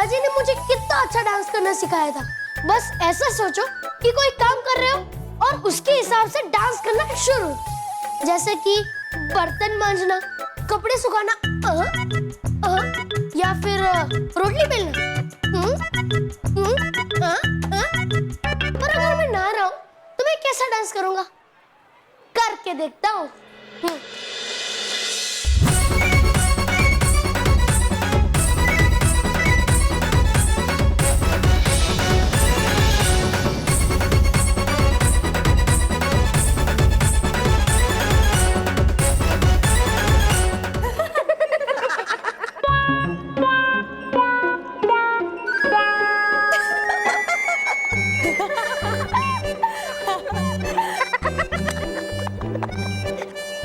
दादाजी ने मुझे कितना अच्छा डांस करना सिखाया था। बस ऐसा सोचो कि कोई काम कर रहे हो और उसके हिसाब से डांस करना शुरू, जैसे कि बर्तन मांजना, कपड़े सुखाना, या फिर रोटली बेलना। पर अगर मैं ना रहा हूं तो मैं कैसा डांस करूंगा? करके देखता हूँ।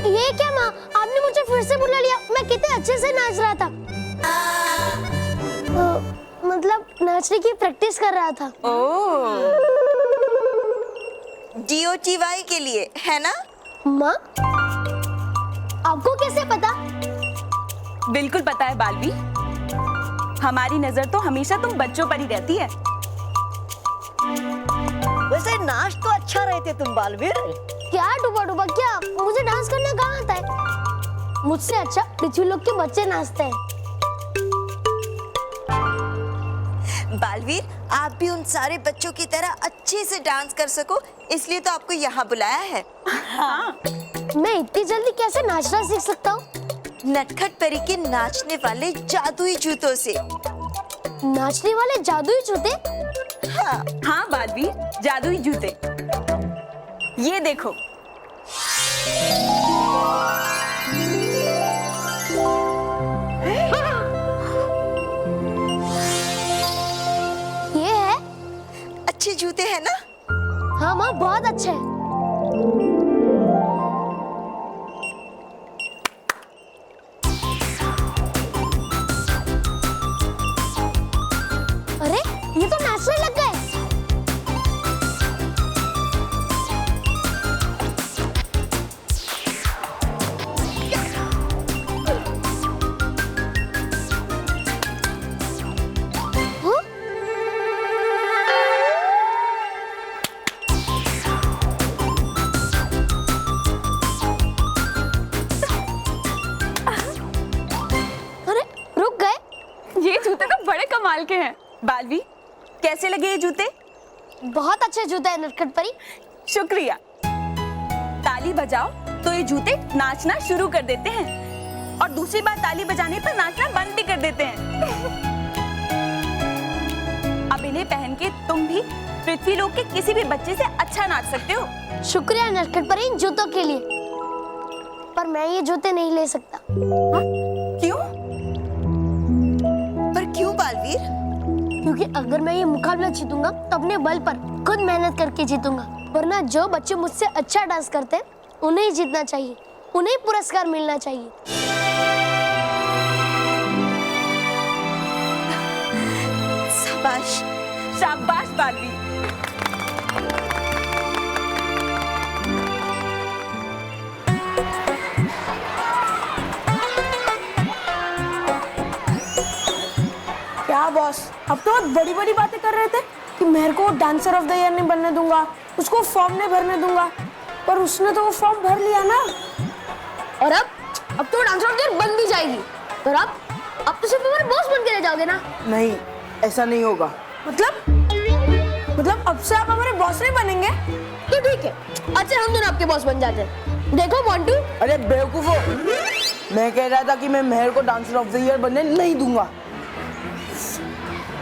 ये क्या माँ, आपने मुझे फिर से बुला लिया? मैं कितने अच्छे से नाच रहा था। मतलब नाचने की प्रैक्टिस कर रहा था। ओह, DOTY के लिए है ना? माँ, आपको कैसे पता? बिल्कुल पता है बालवी, हमारी नजर तो हमेशा तुम बच्चों पर ही रहती है। वैसे नाच तो अच्छा रहे थे तुम बालवीर। क्या डूबा डूबा, क्या मुझे डांस करना कहाँ आता है? मुझसे अच्छा पृथ्वी लोक के बच्चे नाचते हैं। बालवीर, आप भी उन सारे बच्चों की तरह अच्छे से डांस कर सको, इसलिए तो आपको यहाँ बुलाया है। हाँ। मैं इतनी जल्दी कैसे नाचना सीख सकता हूँ? नटखट परी के नाचने वाले जादुई जूतों से। नाचने वाले जादुई जूते? हाँ हाँ बालवी, जादुई जूते। ये देखो। ये है? अच्छे जूते हैं ना? हाँ माँ, बहुत अच्छे हैं। अरे, ये तो नाचने लग गए। ये जूते तो बड़े कमाल के हैं। बालवी, कैसे लगे ये जूते? बहुत अच्छे जूते हैं नटखट परी। शुक्रिया। ताली बजाओ तो ये जूते नाचना शुरू कर देते हैं और दूसरी बार ताली बजाने पर नाचना बंद भी कर देते हैं। अब इन्हें पहन के तुम भी पृथ्वी लोक के किसी भी बच्चे से अच्छा नाच सकते हो। शुक्रिया नटखट परी इन जूतों के लिए, पर मैं ये जूते नहीं ले सकता। क्यों? पर क्यों बालवीर? क्योंकि अगर मैं ये मुकाबला जीतूंगा तो अपने बल पर खुद मेहनत करके जीतूंगा, वरना जो बच्चे मुझसे अच्छा डांस करते हैं उन्हें ही जीतना चाहिए, उन्हें पुरस्कार मिलना चाहिए। शाबाश शाबाश बालवी। क्या बॉस, अब तो बहुत बड़ी बड़ी बातें कर रहे थे कि मेहर को डांसर ऑफ द ईयर नहीं बनने दूंगा, उसको फॉर्म नहीं भरने दूंगा, पर उसने तो वो फॉर्म भर लिया ना। और अब तो डांसर ऑफ द ईयर बन भी जाएगी। और अब तो सिर्फ हमारे बॉस बन के रह जाओगे ना? नहीं, ऐसा नहीं होगा। मतलब अब से आप हमारे बॉस नहीं बनेंगे? तो ठीक है, अच्छा हम दोनों आपके बॉस बन जाते हैं। देखो मोंटू। अरे बेवकूफो, मैं कह रहा था कि मैं मेहर को डांसर ऑफ द ईयर बनने नहीं दूंगा।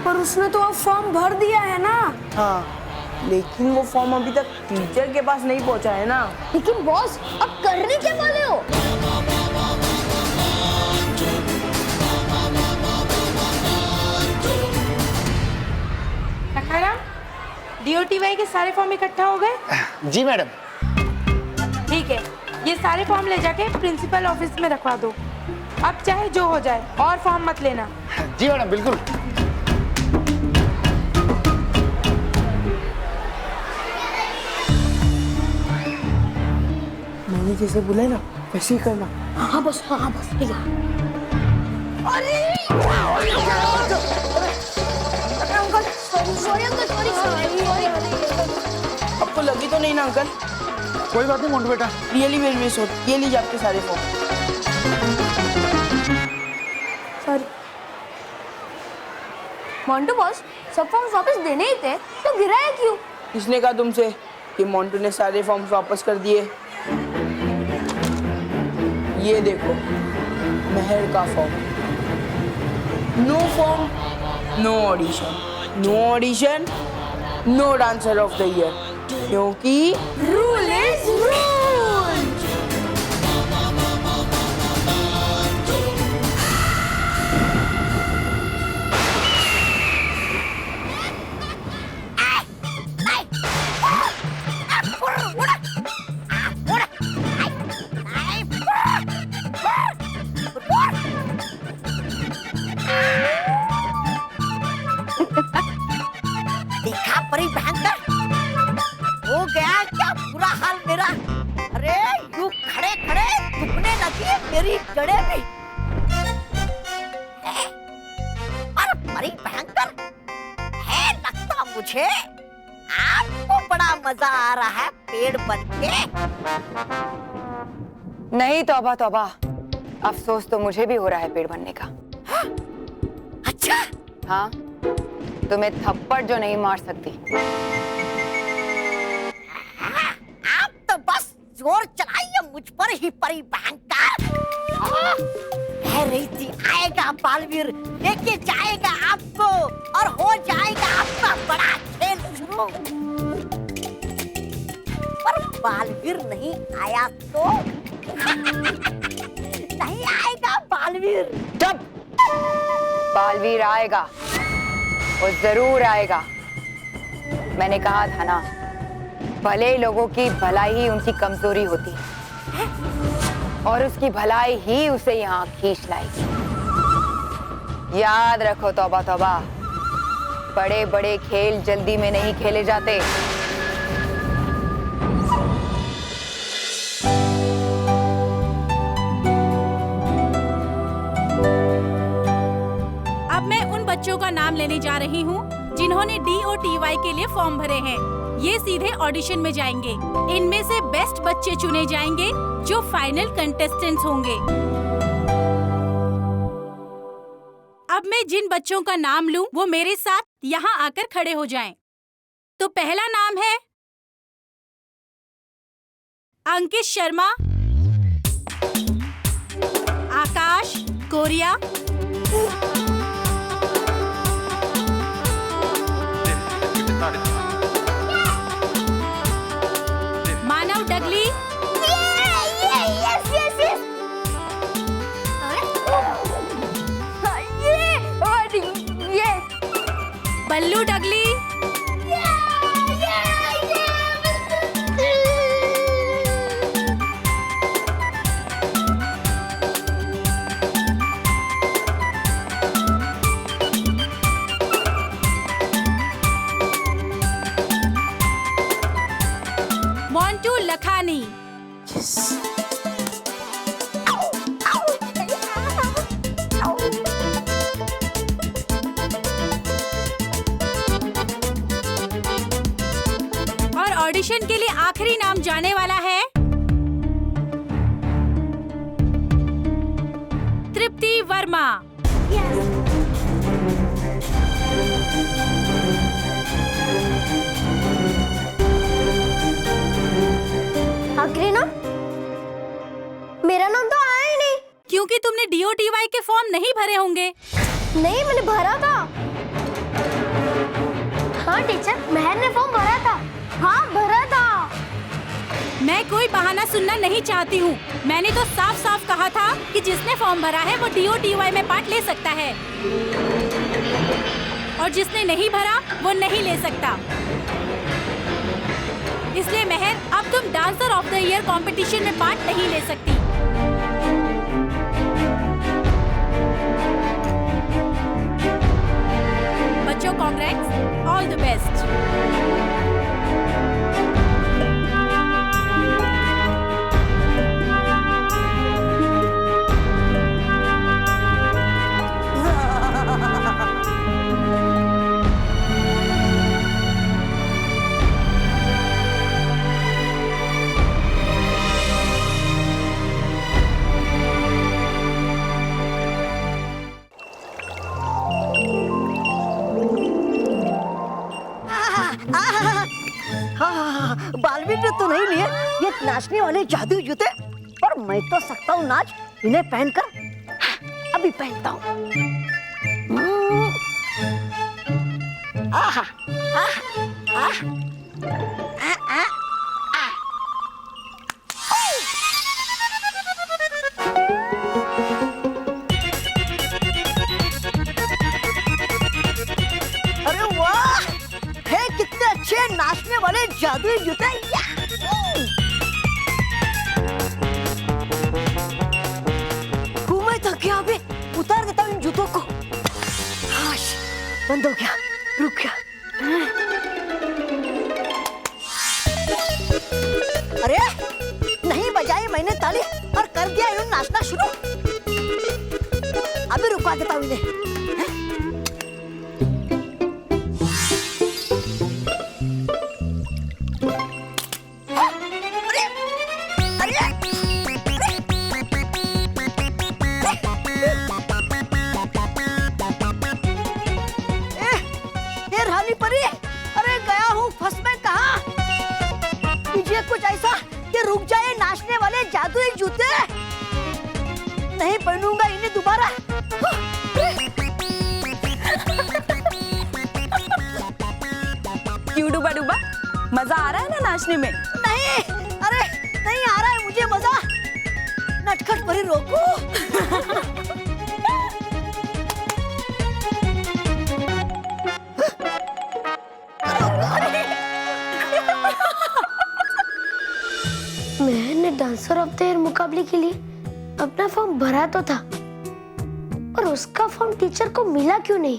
पर उसने तो अब फॉर्म भर दिया है ना। हाँ, लेकिन वो फॉर्म अभी तक टीचर के पास नहीं पहुंचा है ना। लेकिन बॉस, अब करने क्या वाले हो? सखाराम, DOTY के सारे फॉर्म इकट्ठा हो गए? जी मैडम। ठीक है, ये सारे फॉर्म ले जाके प्रिंसिपल ऑफिस में रखवा दो। अब चाहे जो हो जाए, और फॉर्म मत लेना। जी मैडम, बिल्कुल। मैंने जैसे बोला ना वैसे ही करना। हाँ बस, हाँ बस, ठीक है। अरे सॉरी अंकल, सॉरी सॉरी। आपको लगी तो नहीं ना अंकल? कोई बात नहीं मोंटू बेटा। Really very very sorry. ये लीजिए आपके सारे फॉर्म। सॉरी मोंटू बॉस, सब फॉर्म्स वापस देने ही थे तो गिराया क्यों? किसने कहा तुमसे कि मोंटू ने सारे फॉर्म्स वापस कर दिए? ये देखो मेहर का form. No form no audition, no audition no dancer of the year, क्योंकि रूल इज रूल। देखा परी भयंकर, हो गया क्या बुरा हाल मेरा। अरे यूं खड़े खड़े दुखने लगी मेरी जड़ें भी। पर परी भयंकर है लगता मुझे आपको बड़ा मजा आ रहा है पेड़ बन के। नहीं तौबा तौबा, अफसोस तो मुझे भी हो रहा है पेड़ बनने का। अच्छा हाँ, तुम्हें थप्पड़ जो नहीं मार सकती। आप तो बस जोर चलाइए मुझ पर ही परी भयंकर। कह रही थी आएगा बालवीर, लेके जाएगा आपको और हो जाएगा आपका बड़ा खेल शुरू। पर बालवीर नहीं आया तो नहीं आएगा बालवीर। चुप! बालवीर आएगा, वो जरूर आएगा। मैंने कहा था ना, भले लोगों की भलाई ही उनकी कमजोरी होती है और उसकी भलाई ही उसे यहाँ खींच लाएगी। याद रखो तौबा तौबा, बड़े बड़े खेल जल्दी में नहीं खेले जाते। अब मैं उन बच्चों का नाम लेने जा रही हूँ जिन्होंने DOTY के लिए फॉर्म भरे हैं। ये सीधे ऑडिशन में जाएंगे। इनमें से बेस्ट बच्चे चुने जाएंगे जो फाइनल कंटेस्टेंट्स होंगे। अब मैं जिन बच्चों का नाम लूं वो मेरे साथ यहाँ आकर खड़े हो जाएं। तो पहला नाम है अंकित शर्मा, आकाश कोरिया, मानव डगली, बल्लू डगली, मोंटू लखानी, और ऑडिशन के लिए आखिरी नाम जाने वाला है तृप्ति वर्मा। आखिरी नाम? मेरा नाम तो आया ही नहीं। क्योंकि तुमने DOTY के फॉर्म नहीं भरे होंगे। नहीं, मैंने भरा था। हाँ टीचर, मेहर ने फॉर्म भरा था। हाँ भरा था। मैं कोई बहाना सुनना नहीं चाहती हूँ। मैंने तो साफ साफ कहा था कि जिसने फॉर्म भरा है वो DOTY में पार्ट ले सकता है और जिसने नहीं भरा वो नहीं ले सकता। इसलिए मेहर, अब तुम dancer of the year competition में पार्ट नहीं ले सकती। बच्चों, कांग्रेट्स, ऑल द बेस्ट। हाँ, बालवीर ने तो नहीं लिए ये नाचने वाले जादुई जूते, पर मैं तो सकता हूँ नाच इन्हें पहनकर। अभी पहनता हूँ। आहा, आहा, आहा, अरे वाह, है कितने अच्छे नाचने वाले जादुई जूते। घूमे थक गया, अभी उतार देता हूँ इन जूतों को। हाश, बंद हो गया, रुक गया। अरे नहीं बजाई मैंने ताली और कर दिया इन्होंने नाचना शुरू। अभी रुकवा देता हूँ इन्हें। कुछ ऐसा कि रुक जाए नाचने वाले जादुई जूते। नहीं पहनूंगा इन्हें दोबारा। क्यों डूबा डूबा, मजा आ रहा है ना नाचने में? नहीं, अरे नहीं आ रहा है मुझे मजा। नटखट परी रोको। मैंने डांसर ऑफ द ईयर मुकाबले के लिए अपना फॉर्म भरा तो था, और उसका फॉर्म टीचर को मिला क्यों नहीं?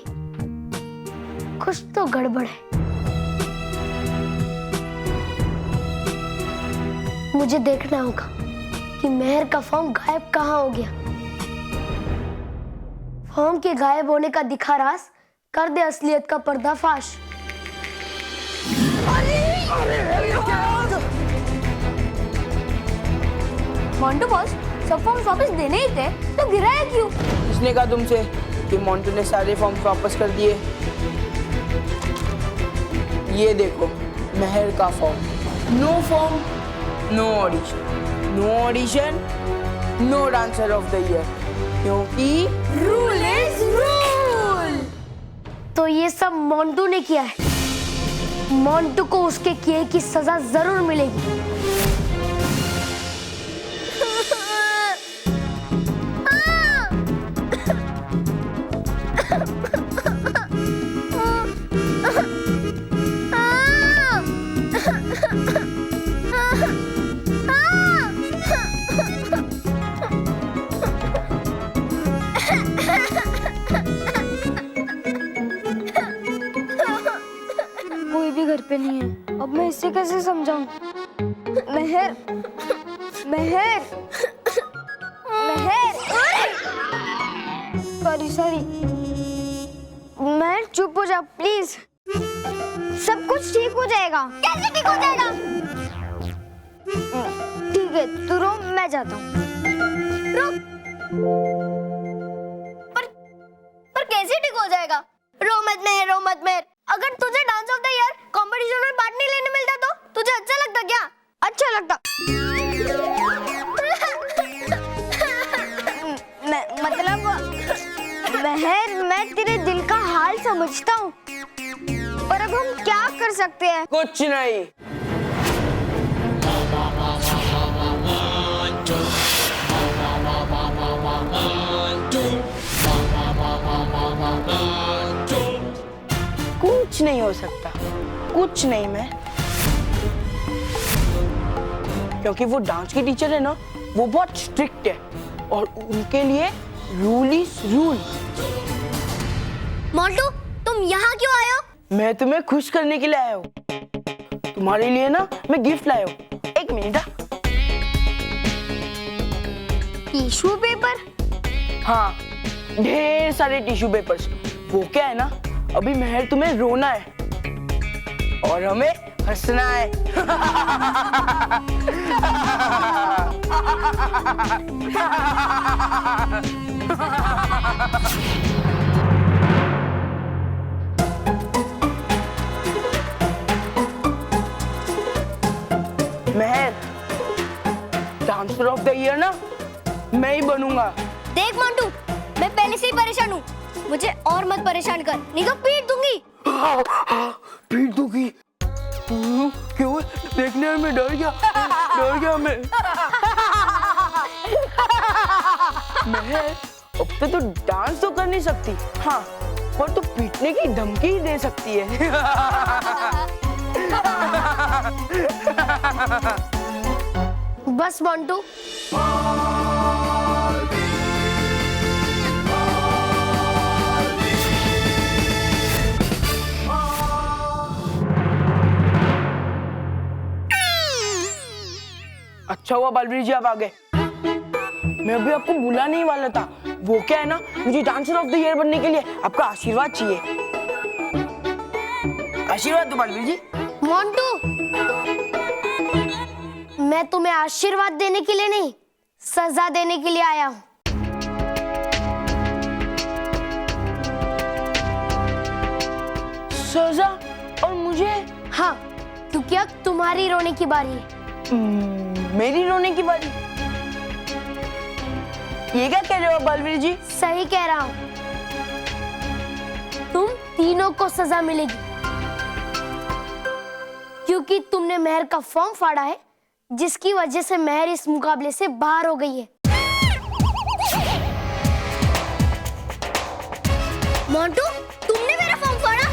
कुछ तो गड़बड़ है। मुझे देखना होगा कि मेहर का फॉर्म गायब कहाँ हो गया। फॉर्म के गायब होने का दिखा राज कर दे असलियत का पर्दाफाश। मोंटू बॉस, सब फॉर्म वापस देने ही थे तो गिराया क्यों? किसने कहा तुमसे कि मोंटू ने सारे फॉर्म वापस कर दिए? ये देखो मेहर का form. No form, no audition, no audition, no dancer of the year, क्योंकि रूल इज रूल। तो ये सब मोंटू ने किया है। मोंटू को उसके किए की सजा जरूर मिलेगी। कोई भी घर पे नहीं है, अब मैं इसे कैसे समझाऊं? मेहर, मेहर, मेहर, सॉरी, मेहर चुप हो जा प्लीज। सब कुछ ठीक हो जाएगा। कैसे ठीक हो जाएगा? ठीक है तू रो, मैं जाता हूँ। रुक। पर कैसे ठीक हो जाएगा? रो मत मेहर, रो मत मेहर। अगर तुझे dance of the year competition में पार्ट नहीं लेने मिलता तो तुझे अच्छा लगता क्या? अच्छा लगता। मतलब मेहर, मैं तेरे दिल का हाल समझता हूँ, और अब हम क्या कर सकते हैं? कुछ नहीं। कुछ नहीं हो सकता, कुछ नहीं। मैं क्योंकि वो डांस की टीचर है ना, वो बहुत स्ट्रिक्ट है और उनके लिए रूल इज रूल। मोंटू, तुम यहाँ क्यों आए हो? मैं तुम्हें खुश करने के लिए आया हूँ। तुम्हारे लिए ना मैं गिफ्ट लाया हूँ। एक मिनट। Tissue paper? हाँ, ढेर सारे टिश्यू पेपर्स। वो क्या है ना, अभी मेहर तुम्हें रोना है और हमें हंसना है। महर, डांसर ऑफ द ईयर ना मैं ही बनूंगा। देख मोंटू, मैं पहले से ही परेशान हूँ, मुझे और मत परेशान कर, नहीं तो पीट दूंगी। पीट दूंगी? क्यों? देखने में डर गया मैं। महर, अब तो डांस तो कर नहीं सकती, हाँ, पर तो पीटने की धमकी ही दे सकती है। बस मोंटू, अच्छा हुआ बालवीर जी आप आ गए। मैं अभी आपको बुलाने ही वाला था। वो क्या है ना, मुझे डांसर ऑफ द ईयर बनने के लिए आपका आशीर्वाद चाहिए। आशीर्वाद दो बालवीर जी। मोंटू, मैं तुम्हें आशीर्वाद देने के लिए नहीं, सजा देने के लिए आया हूँ। सजा? और मुझे? हाँ, क्योंकि अब तुम्हारी रोने की बारी है। मेरी रोने की बारी? ये क्या कह रहे हो बालवीर जी? सही कह रहा हूँ, तुम तीनों को सजा मिलेगी, क्योंकि तुमने महर का फॉर्म फाड़ा है, जिसकी वजह से महर इस मुकाबले से बाहर हो गई है। मोंटू, तुमने मेरा फॉर्म फाड़ा?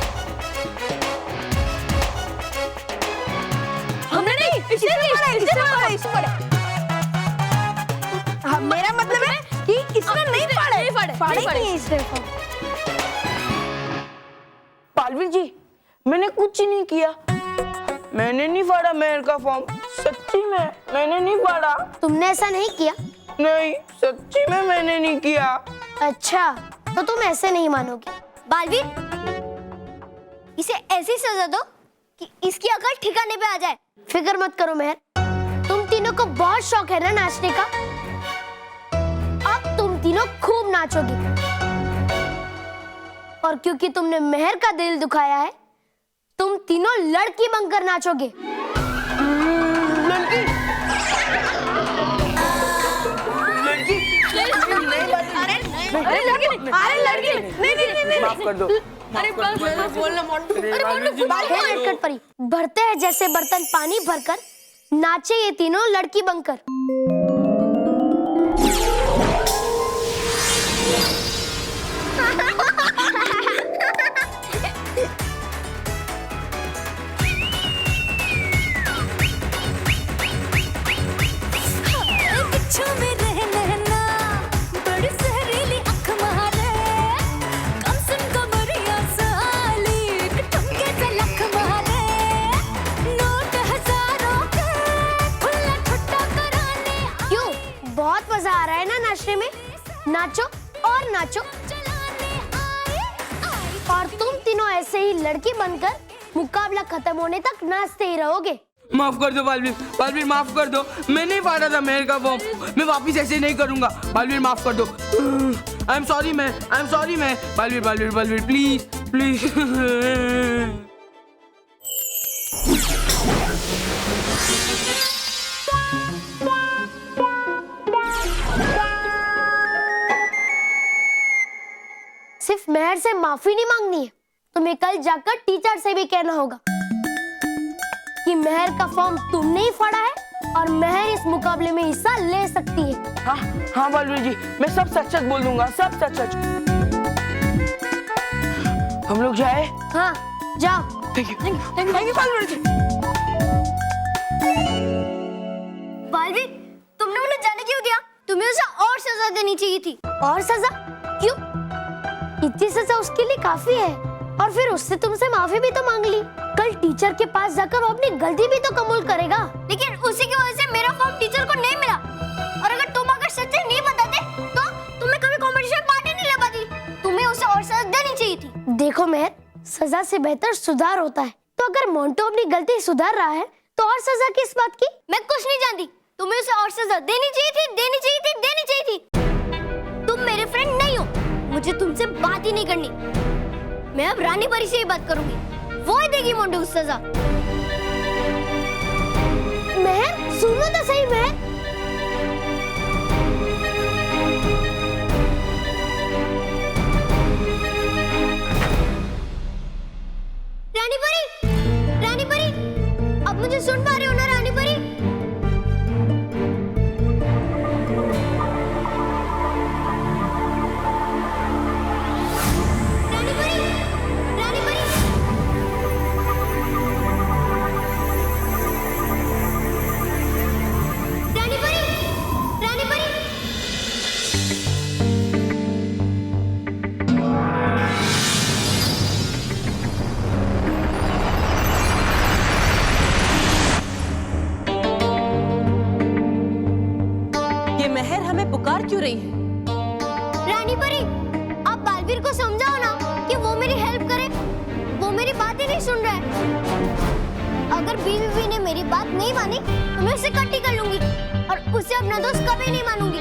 हमने नहीं, इसने फाड़ा। हाँ, मेरा मतलब है कि इसने नहीं फाड़े इसने फॉर्म। बालवीर जी, मैंने कुछ नहीं किया, मैंने नहीं फाड़ा महर का फॉर्म, सच्ची में मैंने नहीं फाड़ा। तुमने ऐसा नहीं किया? नहीं, सच्ची में मैंने नहीं किया। अच्छा, तो तुम ऐसे नहीं मानोगे। बालवीर, इसे ऐसी सजा दो कि इसकी अकल ठिकाने पे आ जाए। फिक्र मत करो महर, तुम तीनों को बहुत शौक है ना नाचने का, अब तुम तीनों खूब नाचोगे। और क्योंकि तुमने महर का दिल दुखाया है, तुम तीनों लड़की बनकर नाचोगे। नहीं। माफ कर दो। लटकट परी, भरते हैं जैसे बर्तन पानी भरकर, नाचे ये तीनों लड़की बनकर। बहुत मजा आ रहा है ना नाचने में? नाचो और नाचो। और तुम तीनों ऐसे ही लड़की बनकर मुकाबला खत्म होने तक नाचते ही रहोगे। माफ कर दो बालवीर, माफ कर दो, मैं नहीं फाड़ा था महर का फॉर्म, मैं वापिस ऐसे नहीं करूंगा। बालवीर माफ कर दो। आई एम सॉरी मैं बालवीर प्लीज। सिर्फ महर से माफी नहीं मांगनी है, तुम्हें कल जाकर टीचर से भी कहना होगा कि महर का फॉर्म तुमने ही फाड़ा है और महर इस मुकाबले में हिस्सा ले सकती है। हाँ बालवीर जी, मैं सब सच बोल दूंगा, सब सच। हम लोग जाए? हाँ, जाओ। थैंक यू बालवीर जी। बालवीर, तुमने उन्हें जाने क्यों दिया? तुम्हें उसे और सजा देनी चाहिए थी। और सजा? क्यों? इतनी सजा उसके लिए काफी है, और फिर उससे तुमसे माफी भी तो मांग ली। कल टीचर के पास जाकर वो अपनी गलती भी तो कबूल करेगा। लेकिन उसी की वजह से मेरा फॉर्म टीचर को नहीं मिला, और अगर तुम सच नहीं बताते तो तुम्हें कभी कंपटीशन पार्टी नहीं ले पाती। तुम्हें उसे और सजा देनी चाहिए थी। देखो महर, सजा से बेहतर सुधार होता है, तो अगर मोंटू अपनी गलती सुधार रहा है तो और सजा किस बात की? मैं कुछ नहीं जानती, तुम्हें उसे और सजा देनी चाहिए थी। तुम मेरे फ्रेंड नहीं हो, मुझे तुमसे बात ही नहीं करनी। मैं अब रानी परी से ही बात करूंगी, वो ही देगी मोंटू को सजा। महर, सही महर। रानी परी, अब मुझे सुन पा रहे हो ना रानी परी? रानी परी, रानी परी, रानी परी, रानी परी। ये महर हमें पुकार क्यों रही है? रानी परी, आप बालवीर को समझाओ ना कि वो मेरी हेल्प करे। वो मेरी बात ही नहीं सुन रहा है। अगर बीवी ने मेरी बात नहीं मानी तो मैं उसे कट्टी कर लूंगी और उसे अपना दोस्त कभी नहीं मानूंगी।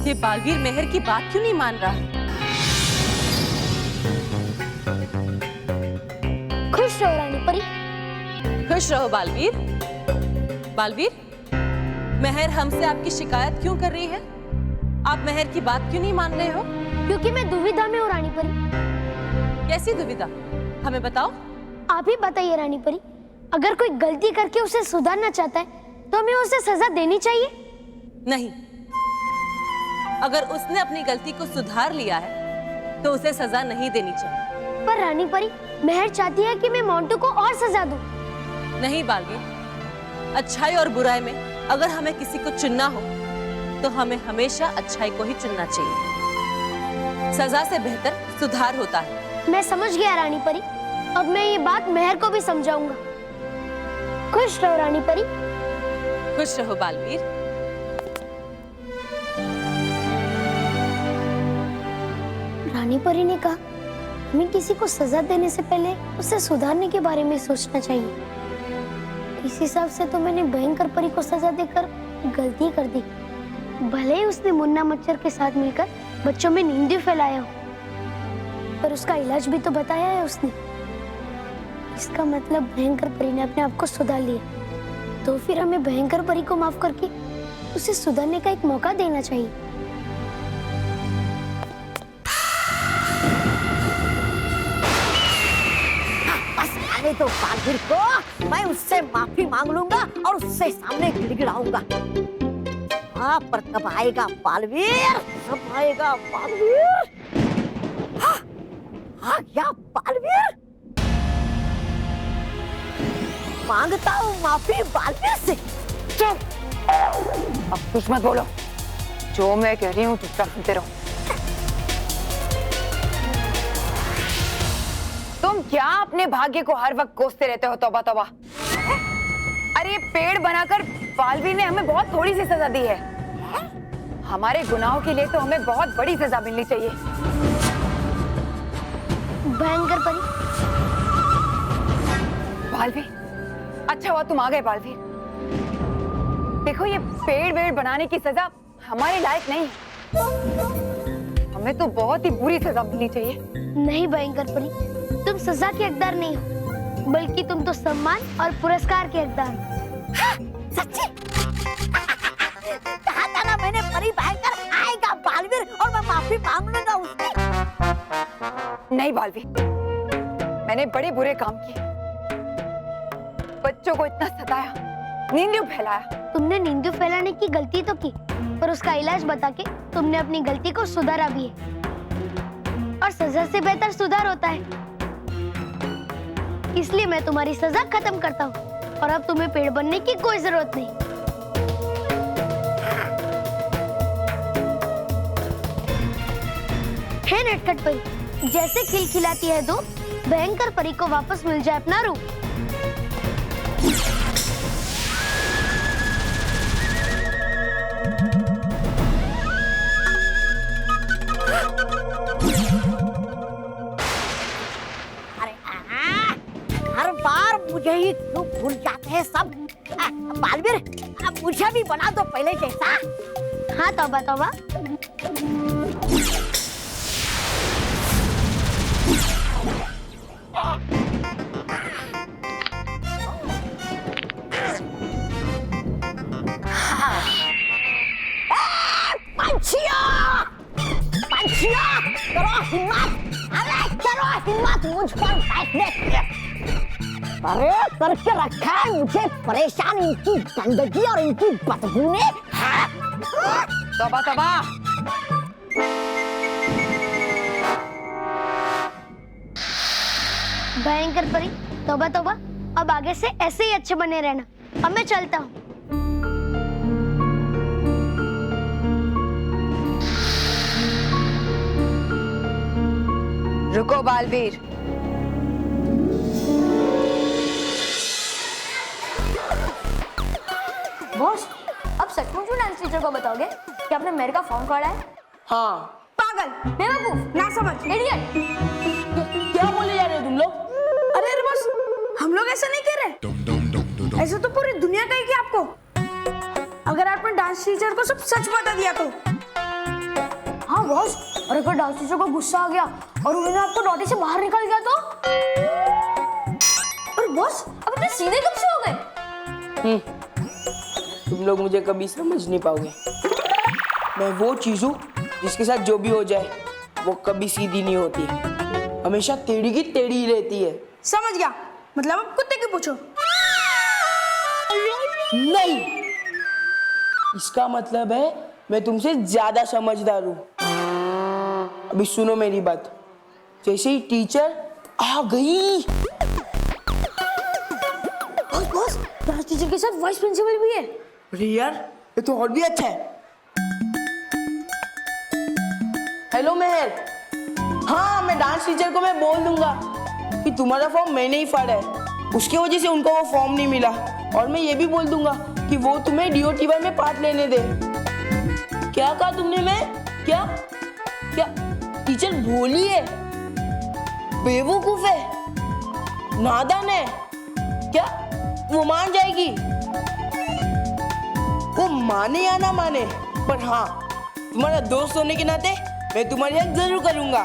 ये बालवीर महर की बात क्यों नहीं मान रहा? खुश रहो रानी परी। खुश रहो बालवीर। बालवीर, महर हमसे आपकी शिकायत क्यों कर रही है? आप महर की बात क्यों नहीं मान रहे हो? क्योंकि मैं दुविधा में हूँ रानी परी। कैसी दुविधा? हमें बताओ। आप ही बताइए रानी परी, अगर कोई गलती करके उसे सुधारना चाहता है तो हमें उसे सजा देनी चाहिए? नहीं, अगर उसने अपनी गलती को सुधार लिया है तो उसे सजा नहीं देनी चाहिए। पर रानी परी, महर चाहती है कि मैं मोंटू को और सजा दूं। नहीं बालवीर, अच्छाई और बुराई में अगर हमें किसी को चुनना हो तो हमें हमेशा अच्छाई को ही चुनना चाहिए। सजा से बेहतर सुधार होता है। मैं समझ गया रानी परी। अब मैं ये बात महर को भी समझाऊंगा। खुश रहो रानी परी। खुश रहो बालवीर। रानी परी ने कहा हमें किसी को सजा देने से पहले उसे सुधारने के बारे में सोचना चाहिए। इस हिसाब से तो मैंने भयंकर परी को सजा देकर गलती कर दी। भले ही उसने मुन्ना मच्छर के साथ मिलकर बच्चों में नींद फैलाया हो, पर उसका इलाज भी तो बताया है उसने। इसका मतलब भयंकर परी ने अपने आप को सुधार लिया। तो फिर हमें भयंकर परी को माफ करके उसे सुधारने का एक मौका देना चाहिए। बस आने दो बालवीर को, मैं उससे माफी मांग लूंगा और उससे सामने गिड़गिड़ाऊंगा। हाँ, पर कब आएगा बालवीर? कब आएगा बालवीर? हाँ, आ गया बालवीर। मांगता हूँ माफी बालवीर से। चुप। अब कुछ मत बोलो, जो मैं कह रही हूँ चुपचाप सुनते रहो। तुम क्या अपने भाग्य को हर वक्त कोसते रहते हो? तौबा तौबा। अरे पेड़ बनाकर बालवीर ने हमें बहुत थोड़ी सी सजा दी है। हमारे गुनाहों के लिए तो हमें बहुत बड़ी सजा मिलनी चाहिए। भयंकर परी। बालवीर, अच्छा हुआ तुम आ गए बालवीर। देखो, ये पेड़ वेड़ बनाने की सजा हमारे लायक नहीं। हमें तो बहुत ही बुरी सजा मिलनी चाहिए। नहीं भयंकर परी, तुम सजा के हकदार नहीं हो, बल्कि तुम तो सम्मान और पुरस्कार के हकदार हो। हाँ, सच्ची? कहा था ना मैंने, परी भयंकर आएगा बालवीर और मैं माफी मांग लूंगा उससे। नहीं बालवीर, मैंने बड़े बुरे काम किए। बच्चों को इतना सताया, नींद फैलाया। तुमने नींद फैलाने की गलती तो की, पर उसका इलाज बता के तुमने अपनी गलती को सुधारा भी है। और सजा से बेहतर सुधार होता है। इसलिए मैं तुम्हारी सजा खत्म करता हूँ और अब तुम्हें पेड़ बनने की कोई जरूरत नहीं। है नटखट परी, जैसे खिलखिलाती है दो, भयंकर परी को वापस मिल जाए अपना रूप। हर बार मुझे ही क्यों भूल जाते हैं सब? बालवीर, मुझे भी बना दो पहले जैसा। हाँ तौबा तौबा। पंछिया करो हिम्मत, अरे करो हिम्मत मुझ पर बैठने की। अरे करके रखा है मुझे परेशान इनकी गंदगी और इनकी बदबू ने। तौबा तौबा। भयंकर परी, तौबा तौबा। अब आगे से ऐसे ही अच्छे बने रहना। अब मैं चलता हूँ। रुको बालवीर। बॉस, अब सचमुच में डांस टीचर को बताओगे कि आपने मेरे का फॉर्म काढ़ा है? हाँ। पागल, बेवकूफ, ना समझ, इडियट। क्या बोले जा रहे हो तुम लोग? अरे बॉस, हम लोग ऐसा नहीं कह रहे। ऐसा तो पूरी दुनिया कहेगी आपको। अगर आपने डांस टीचर को सब सच बता दिया तो। हाँ बॉस, और अगर डांस टीचर को गुस्सा आ गया और उन्होंने आपको डॉटी से बाहर निकाल दिया तो? और बॉस, अब इतने सीधे कब से हो गए? तुम लोग मुझे कभी समझ नहीं पाओगे। मैं वो चीज हूँ जिसके साथ जो भी हो जाए वो कभी सीधी नहीं होती, हमेशा टेढ़ी की टेढ़ी ही रहती है। समझ गया, मतलब अब कुत्ते की पूछो। नहीं, इसका मतलब है मैं तुमसे ज्यादा समझदार हूँ। अभी सुनो मेरी बात। जैसे ही टीचर आ गई। बॉस, डांस टीचर के साथ वाइस प्रिंसिपल भी है। अरे यार, ये तो और भी अच्छा है। हेलो मेहर। हाँ, मैं डांस टीचर को मैं बोल दूंगा कि तुम्हारा फॉर्म मैंने ही फाड़ा है, उसकी वजह से उनको वो फॉर्म नहीं मिला। और मैं ये भी बोल दूंगा कि वो तुम्हें DOTY में पार्ट लेने दे। क्या कहा तुमने? मैं क्या क्या टीचर भोली है, बेवकूफ है, नादान है क्या? वो मान जाएगी? वो माने या ना माने, पर हाँ, तुम्हारा दोस्त होने के नाते मैं तुम्हारी हेल्प जरूर करूंगा।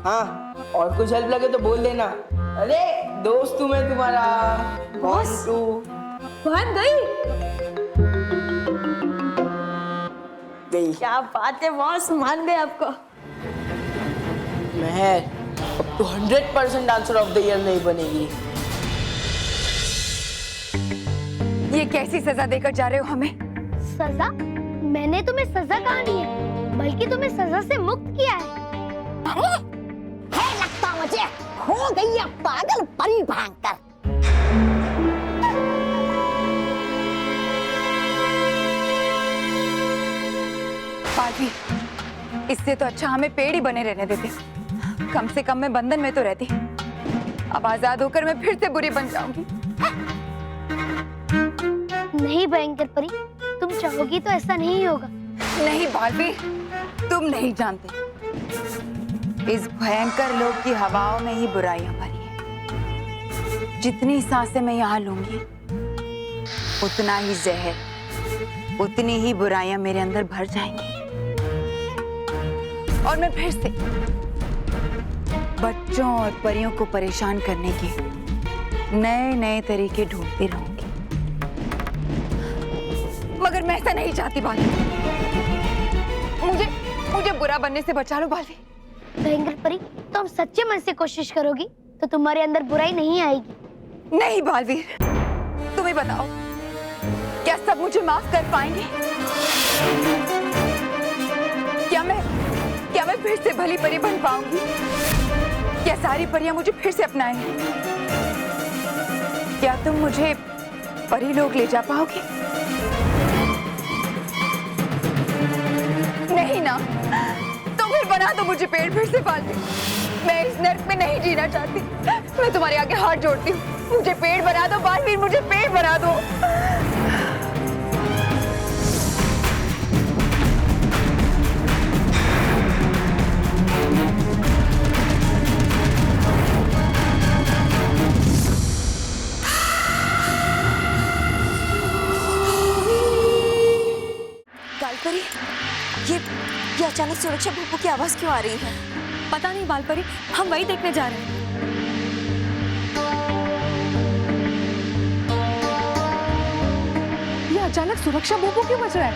हाँ, और कुछ हेल्प लगे तो बोल देना। अरे दोस्त हूँ मैं तुम्हारा। बॉस बहन गई। क्या बात है बॉस, मान गए आपको। मेहर, अब तो 100% डांसर ऑफ द ईयर नहीं बनेगी। ये कैसी सजा देकर जा रहे हो हमें? सजा? मैंने तुम्हें सजा कहा नहीं है, बल्कि तुम्हें सजा से मुक्त किया है। है लगता मुझे हो गई है पागल परी भयंकर। पाजी, इससे तो अच्छा हमें पेड़ ही बने रहने देते। कम से कम मैं बंधन में तो रहती। अब आजाद होकर मैं फिर से बुरी बन जाऊंगी। नहीं भयंकर परी, तुम चाहोगी तो ऐसा नहीं होगा। नहीं बालवीर, तुम नहीं जानते, इस भयंकर लोक की हवाओं में ही बुराइयां भरी हैं। जितनी सांसें मैं यहाँ लूंगी, उतना ही जहर, उतनी ही बुराइयां मेरे अंदर भर जाएंगी। और मैं फिर से बच्चों और परियों को परेशान करने के नए नए तरीके ढूंढती रहूंगी। मगर मैं ऐसा नहीं चाहती बाली। मुझे बुरा बनने से बचा लो बाली। भयंकर परी, तुम सच्चे मन से कोशिश करोगी तो तुम्हारे अंदर बुराई नहीं आएगी। नहीं बालवीर, तुम ही बताओ, क्या सब मुझे माफ कर पाएंगे? क्या मैं फिर से भली परी बन पाऊंगी? क्या सारी परियां मुझे फिर से अपनाएंगी? क्या तुम मुझे परी लोग ले जा पाओगे? नहीं ना, तो फिर बना दो मुझे पेड़ फिर से पाल दे। मैं इस नर्क में नहीं जीना चाहती। मैं तुम्हारे आगे हाथ जोड़ती हूँ, मुझे पेड़ बना दो बालवीर, मुझे पेड़ बना दो। अचानक सुरक्षा भूपू की आवाज क्यों आ रही है? पता नहीं बालपरी, हम वही देखने जा रहे हैं। ये अचानक सुरक्षा भूपू क्यों बज रहा है?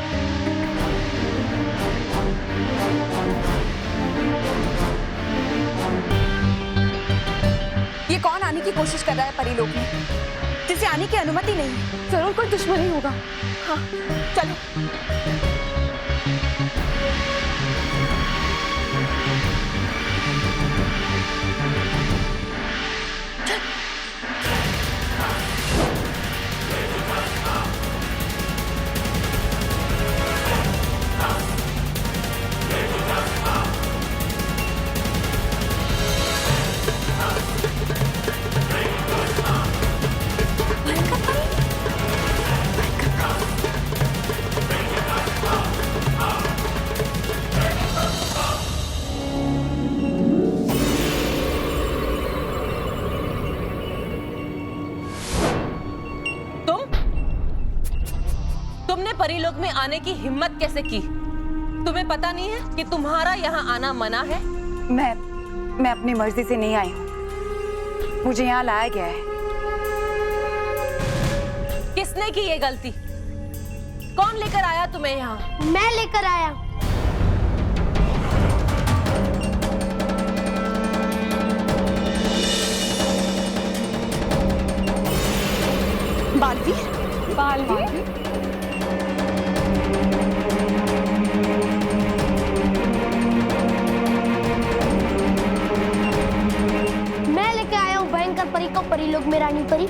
ये कौन आने की कोशिश कर रहा है परी लोक में, जिसे आने की अनुमति नहीं है? जरूर कोई दुश्मनी होगा। हाँ चलो। तुमने परीलोक में आने की हिम्मत कैसे की? तुम्हें पता नहीं है कि तुम्हारा यहाँ आना मना है? मैं अपनी मर्जी से नहीं आई हूँ, मुझे यहाँ लाया गया है। किसने की ये गलती? कौन लेकर आया तुम्हें यहाँ? मैं लेकर आया। बालवीर, बालवीर, मैं लेके आया हूँ भयंकर परी को परीलोक में रानी परी।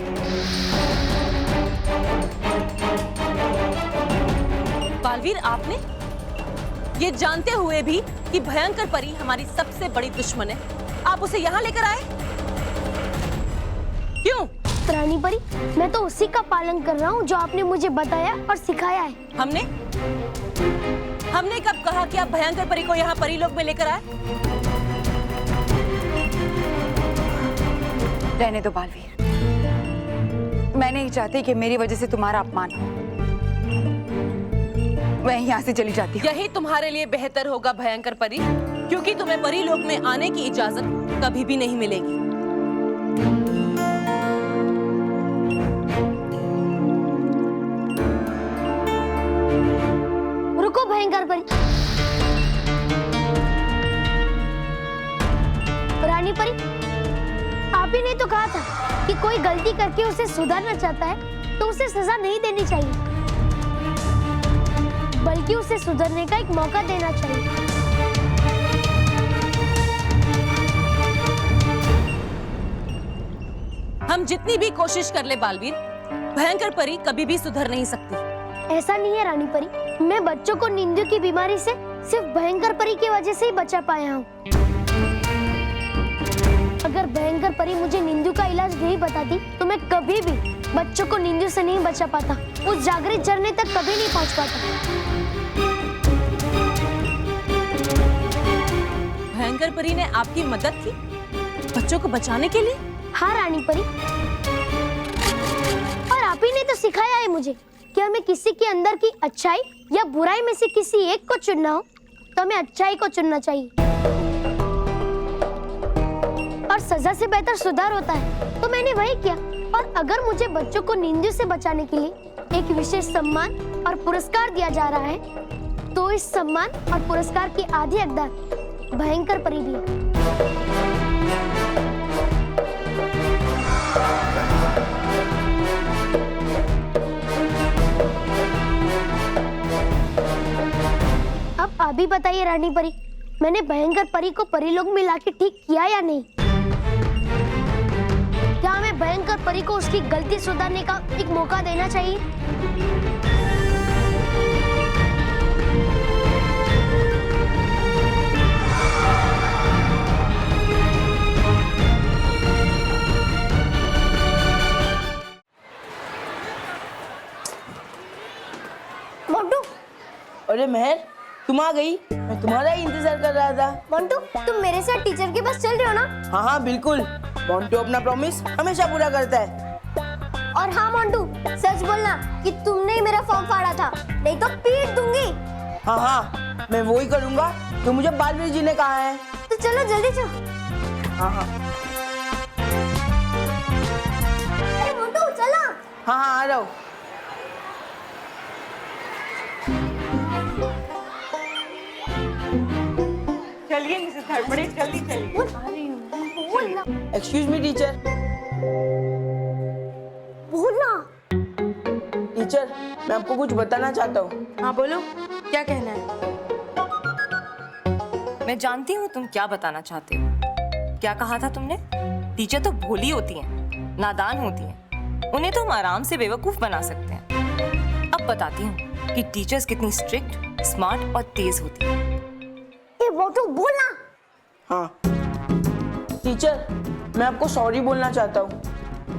बालवीर, आपने ये जानते हुए भी कि भयंकर परी हमारी सबसे बड़ी दुश्मन है, आप उसे यहाँ लेकर आए? क्यों? रानी परी, मैं तो उसी का पालन कर रहा हूँ जो आपने मुझे बताया और सिखाया है। हमने कब कहा कि आप भयंकर परी को यहाँ परीलोक में लेकर आए? रहने दो बालवीर, मैं नहीं चाहती कि मेरी वजह से तुम्हारा अपमान हो। मैं यहाँ से चली जाती हूँ। यही तुम्हारे लिए बेहतर होगा भयंकर परी, क्योंकि तुम्हें परीलोक में आने की इजाजत कभी भी नहीं मिलेगी। रुको भयंकर परी। रानी परी, आप ही ने तो कहा था कि कोई गलती करके उसे सुधारना चाहता है तो उसे सजा नहीं देनी चाहिए, बल्कि उसे सुधरने का एक मौका देना चाहिए। हम जितनी भी कोशिश कर ले बालवीर, भयंकर परी कभी भी सुधर नहीं सकती। ऐसा नहीं है रानी परी, मैं बच्चों को नींद की बीमारी से सिर्फ भयंकर परी की वजह से ही बचा पाया हूँ। अगर भयंकर परी मुझे नींदू का इलाज नहीं बताती तो मैं कभी भी बच्चों को नींदू से नहीं बचा पाता, उस जागृत झरने तक कभी नहीं पहुँच पाता। भयंकर परी ने आपकी मदद की बच्चों को बचाने के लिए? हाँ रानी परी, और आप ही ने तो सिखाया है मुझे कि हमें किसी के अंदर की अच्छाई या बुराई में से किसी एक को चुनना हो तो हमें अच्छाई को चुनना चाहिए, और सजा से बेहतर सुधार होता है, तो मैंने वही किया। और अगर मुझे बच्चों को नींद से बचाने के लिए एक विशेष सम्मान और पुरस्कार दिया जा रहा है तो इस सम्मान और पुरस्कार की आधी हकदार भयंकर परी भी है। अब आप ही बताइए रानी परी, मैंने भयंकर परी को परीलोक में लाके ठीक किया या नहीं? क्या हमें भयंकर परी को उसकी गलती सुधारने का एक मौका देना चाहिए? मोंटू, अरे मेहर, तुम आ गई? मैं तुम्हारा ही इंतजार कर रहा था। मोंटू, तुम मेरे साथ टीचर के पास चल रहे हो ना? हाँ हाँ बिल्कुल, मोंटू अपना प्रॉमिस हमेशा पूरा करता है। और हाँ मोंटू, सच बोलना कि तुमने ही मेरा फॉर्म फाड़ा था, नहीं तो पीट दूंगी। हाँ हाँ, मैं वो ही करूँगा तो मुझे बालवीर जी ने कहा है। तो चलो जल्दी चलो। हाँ हाँ अरे मोटू चलो। हाँ हाँ आ रहा हूँ। चलिए मिसेस धड़पड़े, जल्दी चलिए। Excuse me teacher. बोलना। टीचर मैं आपको कुछ बताना चाहता हूँ। हाँ बोलो, क्या कहना है? मैं जानती हूँ तुम क्या बताना चाहते हो। क्या कहा था तुमने? टीचर तो भोली होती हैं, नादान होती हैं। उन्हें तो हम आराम से बेवकूफ बना सकते हैं। अब बताती हूँ कि टीचर्स कितनी स्ट्रिक्ट, स्मार्ट और तेज होती हैं। ए मोटू बोलना। हाँ टीचर मैं आपको सॉरी बोलना चाहता हूँ।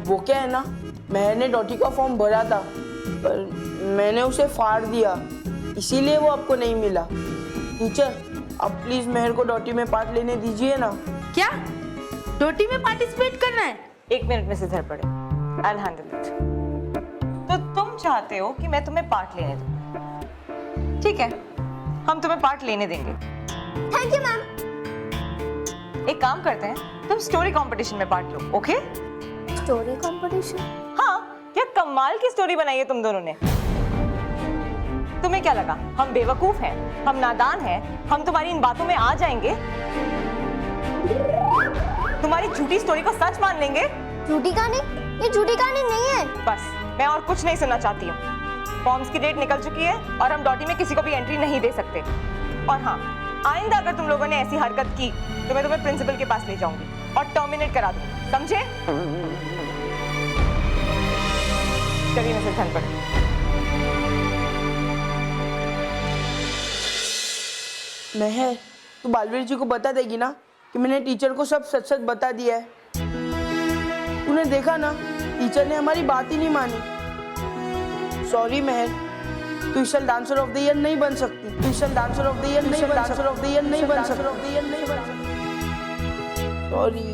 वो क्या है ना, मैंने डॉटी का फॉर्म भरा था पर मैंने उसे फाड़ दिया, इसीलिए वो आपको नहीं मिला। टीचर आप प्लीज मेहर को डॉटी में पार्ट लेने दीजिए ना। क्या डोटी में पार्टिसिपेट करना है? एक minute Mrs Dhadpade, I'll handle it। तो तुम चाहते हो कि मैं तुम्हें पार्ट लेने दूं? ठीक है, हम तुम्हें पार्ट लेने देंगे। Thank you ma'am. एक काम करते हैं, तुम स्टोरी कंपटीशन में पार्ट लो, ओके? Story competition? हाँ, क्या कमाल की स्टोरी बनाई है तुम दोनों ने। तुम्हें क्या लगा हम बेवकूफ हैं, हम नादान हैं, हम तुम्हारी इन बातों में आ जाएंगे, तुम्हारी झूठी स्टोरी को सच मान लेंगे? झूठी कहानी? ये झूठी कहानी नहीं है। बस मैं और कुछ नहीं सुनना चाहती हूँ। फॉर्म्स की डेट निकल चुकी है और हम डॉटी में किसी को भी एंट्री नहीं दे सकते। और हाँ, आइंदा अगर तुम लोगों ने ऐसी हरकत की तो मैं तुम्हें प्रिंसिपल के पास ले जाऊंगी और टर्मिनेट करा दूंगी, समझे? चलिए मिसेस धनपड़े। मेहर तू बालवीर जी को बता देगी ना कि मैंने टीचर को सब सच सच बता दिया है। तूने देखा ना, टीचर ने हमारी बात ही नहीं मानी। सॉरी मेहर, तू इस साल डांसर ऑफ द ईयर नहीं बन सकती। तू इस साल डांसर ऑफ द ईयर नहीं बन डांसर ऑफ द ईयर नहीं बन सकती। सॉरी।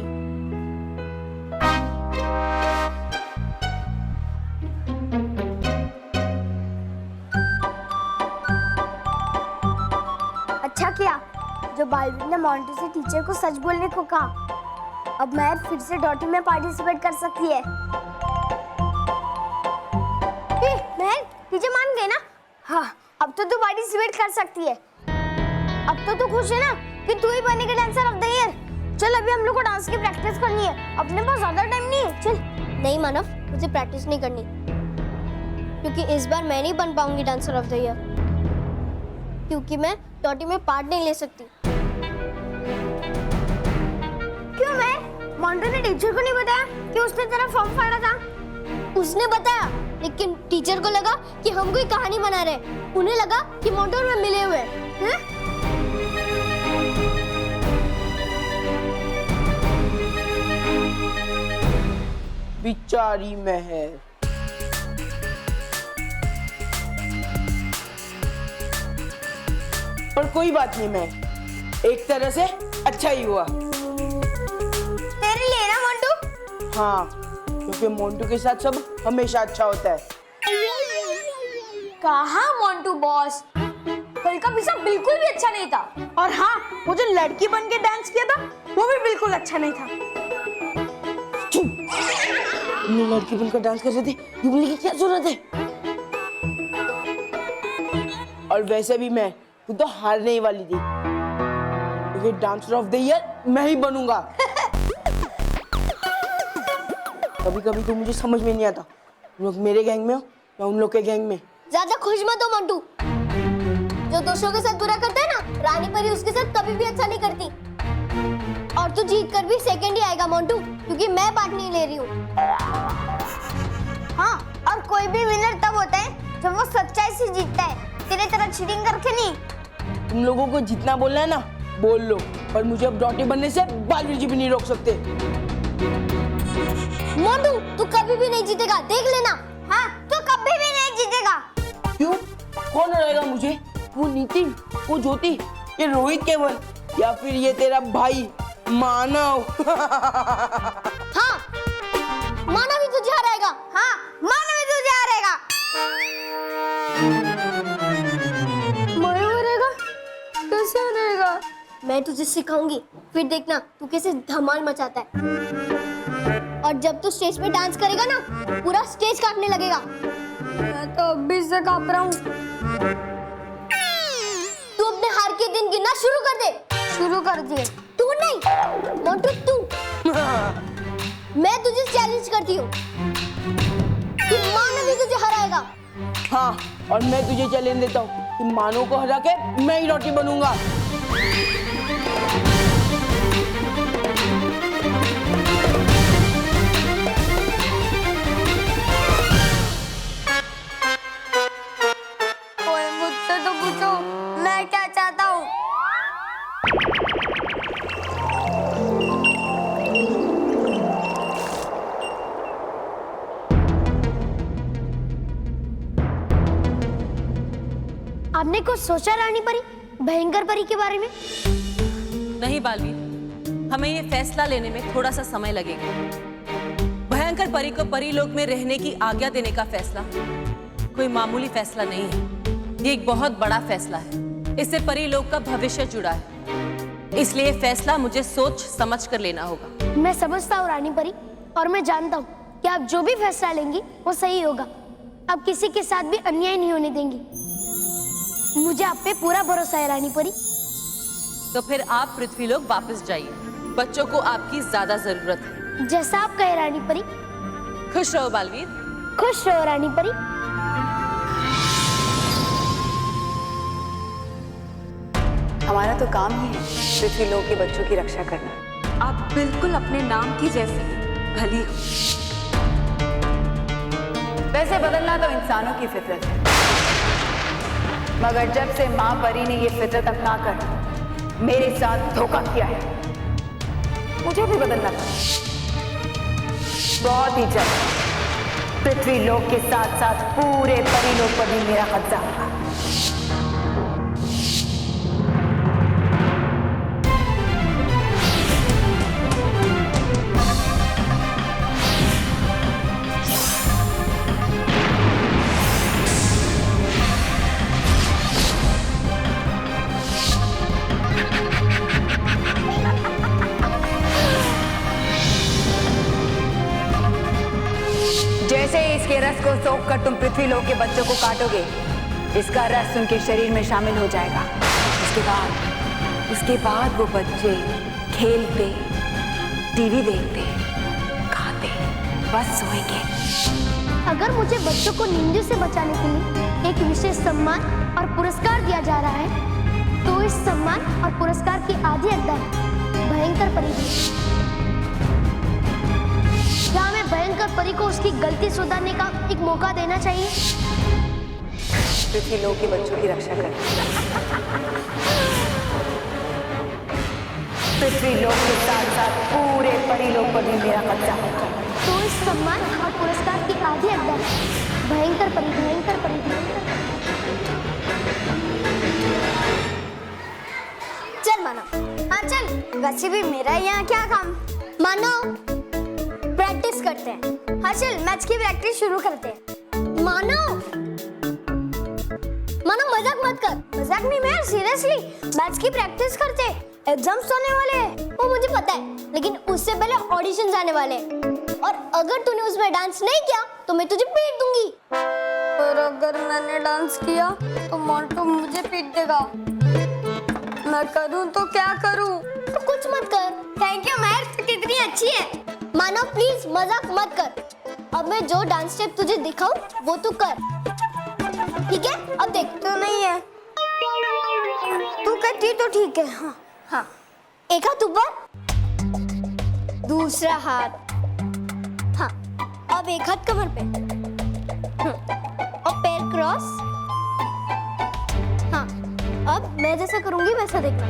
अच्छा किया जो बालवीर ने मोंटू से टीचर को सच बोलने को कहा। अब मैं फिर से डॉटी में पार्टिसिपेट कर सकती है। मैं टीचर मान गए ना? हाँ, अब तो तू पार्टिसिपेट कर सकती है। अब तो तू खुश है ना कि तू ही बनेगी डांसर ऑफ द ईयर? चल अभी हम लोग को डांस की प्रैक्टिस करनी है, अपने पास ज्यादा टाइम नहीं है। चल। नहीं मानव, मुझे प्रैक्टिस नहीं करनी क्योंकि इस बार मैं नहीं बन पाऊंगी डांसर ऑफ द ईयर, क्योंकि मैं डॉटी में पार्ट नहीं ले सकती। क्यों? मैं मोंटू ने टीचर को नहीं बताया कि उसने तेरा फॉर्म फाड़ा था? उसने बताया, लेकिन टीचर को लगा कि हम कोई कहानी बना रहे। उन्हें लगा कि मोंटू और मैं मिले हुए हैं। बेचारी मेहर। पर कोई बात नहीं, मैं एक तरह से अच्छा ही हुआ। तेरे लिए ना मोंटू? हाँ, क्योंकि मोंटू के साथ सब हमेशा अच्छा होता है। कहा मोंटू बॉस, कल का पिज्जा बिल्कुल भी अच्छा नहीं था। और हाँ, वो जो लड़की बन के डांस किया था वो भी बिल्कुल अच्छा नहीं था। तुमने लड़की बनकर डांस कर रहे थे, ये बोलने की क्या जरूरत है? और वैसे भी मैं तो हारने ही वाली थी, क्योंकि डांसर ऑफ द ईयर मैं ही बनूंगा। कभी कभी तो मुझे समझ में नहीं आता, तुम लोग मेरे गैंग में हो या उन लोग के गैंग में। ज्यादा खुश मत हो मोंटू। जो दूसरों के साथ बुरा करता है ना, रानी परी उसके साथ कभी भी अच्छा नहीं करती। और तू जीत कर भी सेकंड ही आएगा मोंटू, क्योंकि मैं पार्ट नहीं ले रही हूँ। हाँ, और कोई भी विनर तब होता है जब वो सच्चाई से जीतता है, तेरे तरह चीटिंग करके नहीं। तुम लोगों को जितना बोलना है ना बोल लो, पर मुझे अब डॉटी बनने से बालवीर जी भी नहीं रोक सकते। मोंटू तू कभी भी नहीं जीतेगा, देख लेना। हाँ, तू कभी भी नहीं जीतेगा। क्यों? कौन हराएगा मुझे? वो नितिन, वो ज्योति, ये रोहित केवल, या फिर ये तेरा भाई मानव? हाँ, मानव ही तुझे हराएगा। हाँ, मानव ही तुझे हराएगा। मानव हराएगा? कैसे हराएगा? तुझे सिखाऊंगी, फिर देखना तू कैसे धमाल मचाता है। और जब तू स्टेज पे डांस करेगा ना, पूरा स्टेज कांपने लगेगा। मैं तो अभी से कांप रहा हूँ। तू अपने हार के दिन गिनना शुरू कर दे। शुरू कर दिए। तू नहीं, मोंटू तू। मैं तुझे चैलेंज करती हूँ कि मानो भी तुझे हराएगा। हाँ, और मैं तुझे चैलेंज देता हूँ कि मानो को हरा के मैं ही रोटी बनूंगा। कोई मुझसे तो पूछो मैं क्या चाहता हूँ। आपने कुछ सोचा रानी परी, भयंकर परी के बारे में? नहीं बालवीर, हमें ये फैसला लेने में थोड़ा सा समय लगेगा। भयंकर परी को परीलोक में रहने की आज्ञा देने का फैसला कोई मामूली फैसला नहीं है। ये एक बहुत बड़ा फैसला है। इससे परीलोक का भविष्य जुड़ा है। इसलिए ये फैसला मुझे सोच समझ कर लेना होगा। मैं समझता हूँ रानी परी, और मैं जानता हूँ कि आप जो भी फैसला लेंगी वो सही होगा। आप किसी के साथ भी अन्याय नहीं होने देंगी। मुझे आप पे पूरा भरोसा है रानी परी। तो फिर आप पृथ्वीलोक वापस जाइए। बच्चों को आपकी ज्यादा जरूरत है। जैसा आप कहे रानी परी। खुश रहो बालवीर। खुश रहो रानी परी। हमारा तो काम ही है पृथ्वीलोक के बच्चों की रक्षा करना। आप बिल्कुल अपने नाम की जैसी भली हो। वैसे बदलना तो इंसानों की फितरत है, मगर जब से माँ परी ने ये फितरत अपना कर मेरे साथ धोखा किया है, मुझे भी बदलना पड़ा। बहुत ही जल्द पृथ्वीलोक के साथ साथ पूरे परीलोक पर भी मेरा कब्जा होगा। जैसे ही इसके रस को सोख कर तुम पृथ्वीलोक के बच्चों को काटोगे, इसका रस उनके शरीर में शामिल हो जाएगा। उसके बाद वो बच्चे खेलते, टीवी देखते, खाते, बस सोएंगे। अगर मुझे बच्चों को नींद से बचाने के लिए एक विशेष सम्मान और पुरस्कार दिया जा रहा है, तो इस सम्मान और पुरस्कार की आधी हकदार भयंकर परी है। क्या हमें भयंकर परी को उसकी गलती सुधारने का एक मौका देना चाहिए? पृथ्वीलोक के बच्चों की रक्षा करना। पृथ्वीलोक के साथ साथ पूरे परीलोक पर भी मेरा कब्जा होगा। तो इस सम्मान और पुरस्कार की आधी हकदार भयंकर परी, भयंकर परी, भयंकर परी। चल मानो। हाँ चल, वैसे भी मेरा यहाँ क्या काम। मानो प्रैक्टिस करते हैं। हाँ चल, मैच की प्रैक्टिस शुरू करते हैं। मानो मजाक मत कर। मजाक नहीं मैं, सीरियसली मैच की प्रैक्टिस करते हैं। एग्जाम्स आने वाले हैं, वो मुझे पता है, लेकिन उससे पहले ऑडिशंस आने वाले हैं। और अगर तूने उसमें डांस नहीं किया तो मैं तुझे पीट दूंगी। और अगर मैंने डांस किया तो मोंटू मुझे पीट देगा। मैं करूं तो क्या करूं? तो कुछ मत कर। थैंक यू महर, तू कितनी अच्छी है। मानो प्लीज मजाक मत कर। अब मैं जो डांस स्टेप तुझे दिखाऊं वो तू कर, ठीक है? अब देख तो नहीं है, तू करती तो ठीक है। हाँ हाँ, एक हाथ ऊपर, दूसरा हाथ, हाँ। अब एक हाथ कमर पे, और पैर क्रॉस। हाँ, अब मैं जैसा करूंगी वैसा देखना,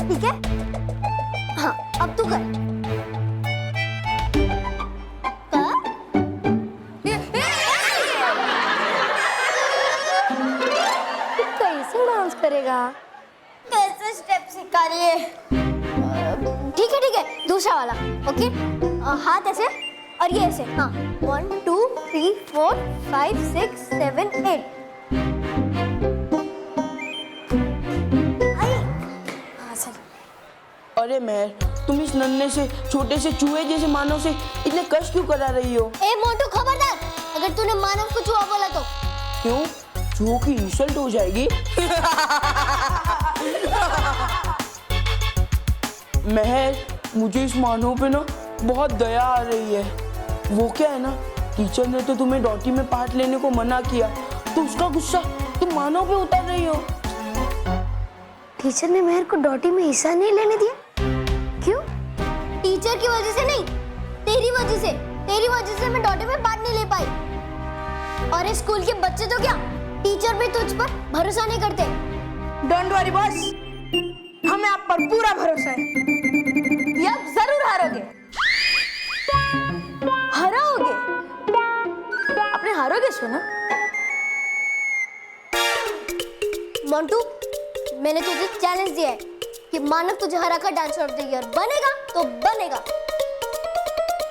ठीक है? हाँ, अब तू कर। कैसे डांस करेगा? कैसे स्टेप सिखा रही है? ठीक है, दूसरा वाला, ओके? हाथ ऐसे और ये ऐसे। हाँ, 1 2 3 4 5 6 7 8। अरे मेहर, तुम इस नन्हे से छोटे से चूहे जैसे मानव से इतने कष्ट क्यों करा रही हो? ए मोटू खबरदार, अगर तूने मानव को चूहा बोला तो। क्यों? चूहों की इंसल्ट हो जाएगी। महर, मुझे इस मानव पे ना बहुत दया आ रही है। वो क्या है ना, टीचर ने तो तुम्हें डॉटी में पार्ट लेने को मना किया, तो उसका गुस्सा तुम मानव पे उतार रही हो। टीचर ने मेहर को डॉटी में हिस्सा नहीं लेने दिया? क्यों? टीचर की वजह से नहीं, तेरी वजह से। तेरी वजह से मैं डॉटी में पार्ट नहीं ले पाई। और इस स्कूल के बच्चे तो क्या, टीचर भी तुझ पर भरोसा नहीं करते। डोंट वरी बॉस, हमें आप पर पूरा भरोसा है। ये आप जरूर हारोगे। हारोगे? आपने हारोगे सुना? मोंटू, मैंने तुझे चैलेंज दिया है कि मानव तुझे हरा का डांसर ऑफ द ईयर बनेगा तो बनेगा।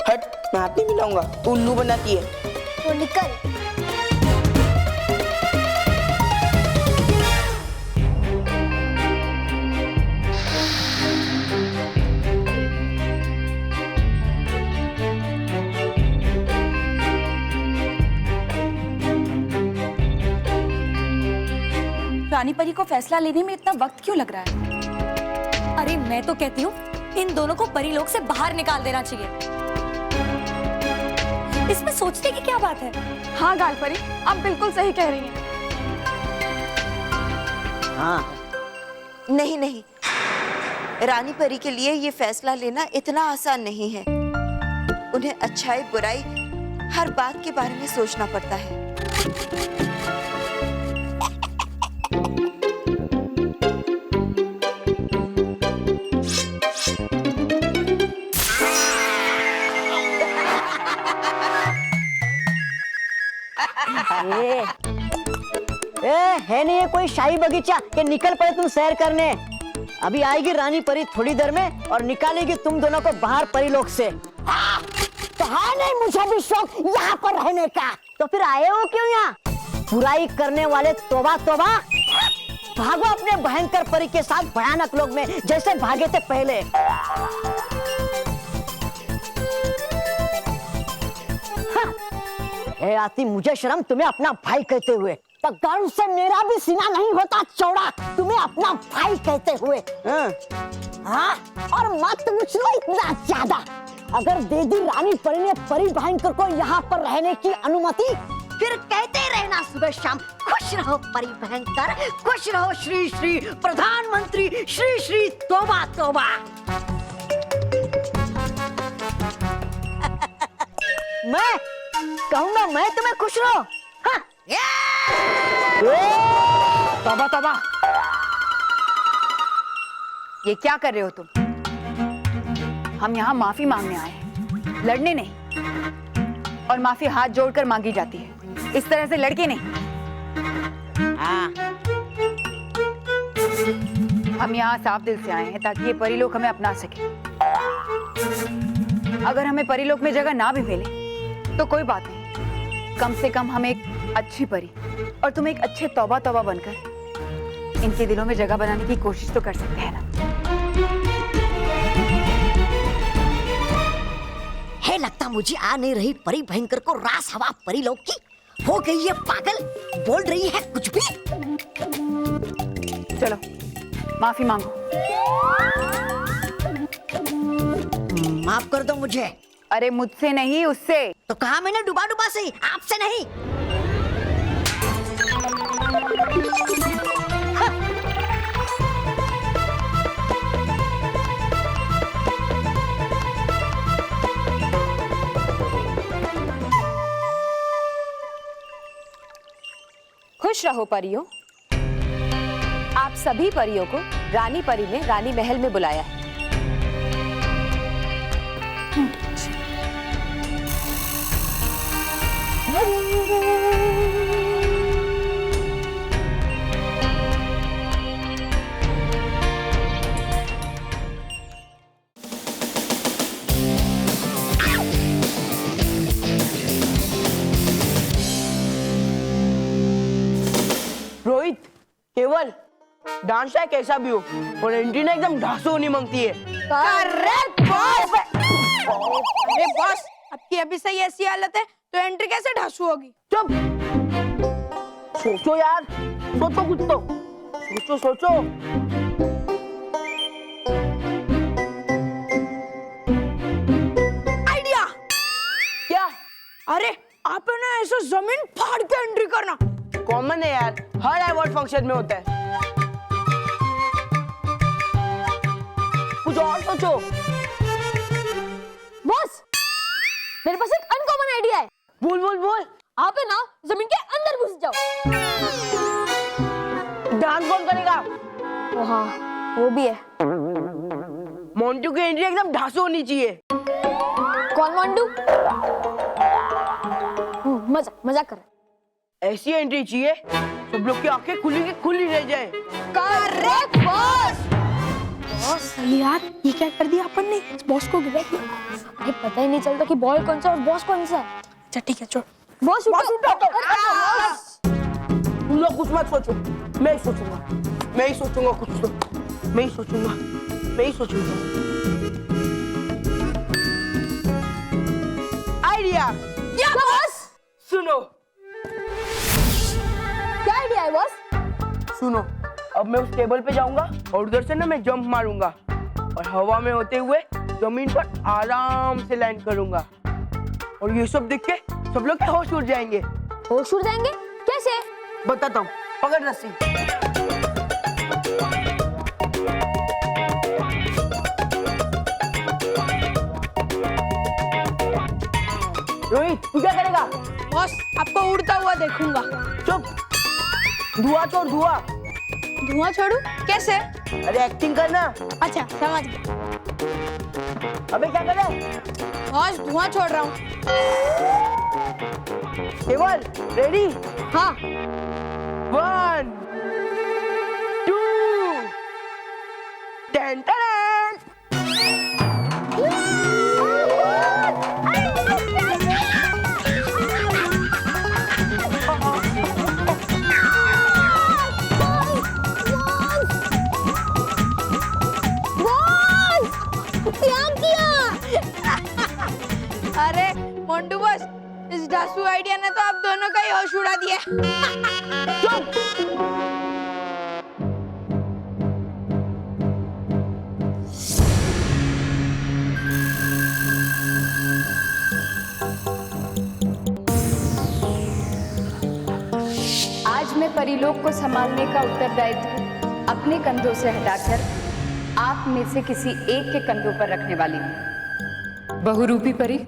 हट, मैं हाथ नहीं मिलाऊंगा, तू उल्लू बनाती है। तो निकल। रानी परी को फैसला लेने में इतना वक्त क्यों लग रहा है? अरे मैं तो कहती हूँ इन दोनों को परीलोक से बाहर निकाल देना चाहिए। इसमें सोचने की क्या बात है? हाँ गाल परी, आप बिल्कुल सही कह रही हैं। हाँ, नहीं नहीं, रानी परी के लिए ये फैसला लेना इतना आसान नहीं है। उन्हें अच्छाई बुराई हर बात के बारे में सोचना पड़ता है। है नहीं ये कोई शाही बगीचा कि निकल पड़े तुम सैर करने। अभी आएगी रानी परी थोड़ी देर में और निकालेगी तुम दोनों को बाहर परीलोक से। तो है नहीं मुझे भी शौक यहाँ पर रहने का, तो फिर आए हो क्यों यहाँ? बुराई करने वाले तौबा तौबा, भागो अपने भयंकर परी के साथ भयानक लोक में जैसे भागे थे पहले। ए आती मुझे शर्म तुम्हें अपना भाई कहते हुए, पर गर्व से मेरा भी सीना नहीं होता चौड़ा तुम्हें अपना भाई कहते हुए। हाँ, और मत पूछ लो इतना ज्यादा। अगर दे दी रानी परी ने परी भयंकर को यहाँ पर रहने की अनुमति, फिर कहते रहना सुबह शाम, खुश रहो परी भयंकर, खुश रहो श्री श्री प्रधानमंत्री, श्री श्री तौबा तौबा। मैं कहूँगा मैं तुम्हें खुश रहो। हाँ। तौबा तौबा, ये क्या कर रहे हो तुम? हम यहाँ माफी मांगने आए हैं, लड़ने नहीं। और माफी हाथ जोड़कर मांगी जाती है, इस तरह से लड़के नहीं। हाँ। हम यहाँ साफ दिल से आए हैं ताकि ये परीलोक हमें अपना सके। अगर हमें परीलोक में जगह ना भी मिले तो कोई बात नहीं, कम से कम हम एक अच्छी परी और तुम एक अच्छे तौबा तौबा बनकर इनके दिलों में जगह बनाने की कोशिश तो कर सकते हैं ना। है लगता मुझे आ नहीं रही परी भयंकर को रास हवा परीलोक की, हो गई है पागल, बोल रही है कुछ भी। चलो माफी मांगो। माफ कर दो मुझे। अरे मुझसे नहीं, उससे। तो कहा मैंने डुबा डुबा से, आपसे नहीं। खुश रहो परियों, आप सभी परियों को रानी परी ने रानी महल में बुलाया है। रोहित, केवल डांस है कैसा भी हो, और एंट्री ना एकदम ढासू होनी मांगती है। Correct boss. अरे बॉस, आपकी अभी सही ऐसी हालत है तो एंट्री कैसे ढासू होगी? चुप, सोचो यार, सोचो कुछ तो, सोचो सोचो। आइडिया। क्या? अरे आप है ना ऐसे जमीन फाड़ के एंट्री करना। कॉमन है यार, हर अवार्ड फंक्शन में होता है। कुछ और सोचो। बॉस, मेरे पास एक अनकॉमन आइडिया है। बोल बोल बोल। आप है ना जमीन के अंदर घुस जाओ। डांस कौन करेगा? ओ हाँ, वो भी है। मोंटू की एंट्री एकदम ढासू होनी चाहिए। कौन मोंटू? मजाक कर। ऐसी एंट्री चाहिए सब लोग की आंखें खुली रह जाए। Correct boss. बॉस सही यार, ये क्या कर दिया अपन ने? बॉस को गिरा दिया। अरे पता ही नहीं चलता कि बॉय कौन सा और बॉस कौन सा है। अच्छा ठीक है, छोड़। बॉस उठो। तुम लोग कुछ मत सोचो, मैं ही सोचूंगा कुछ तो, मैं ही सोचूंगा। आइडिया। क्या बॉस? सुनो। क्या आइडिया है बॉस? सुनो, अब मैं उस टेबल पे जाऊंगा और उधर से ना मैं जंप मारूंगा और हवा में होते हुए जमीन पर आराम से लैंड करूंगा और ये सब देख के सब लोग होश उड़ जाएंगे। होश उड़ जाएंगे? कैसे? बताता हूँ, पकड़ रस्सी। रोहित, तू क्या करेगा? बॉस आपको उड़ता हुआ देखूंगा। चुप, धुआं छोड़, धुआं। धुआं छोड़ू? कैसे? अरे एक्टिंग करना। अच्छा समझ गया। अबे क्या कर रहा है? बॉस धुआं छोड़ रहा हूँ। केवल रेडी? हाँ। 1 2 टेन टेन। अरे मोंटू बॉस, इस ढासू आइडिया ने तो आप दोनों का ही होश उड़ा दिया। आज मैं परीलोक को संभालने का उत्तरदायित्व अपने कंधों से हटाकर आप में से किसी एक के कंधों पर रखने वाली हूँ। बहुरूपी परी,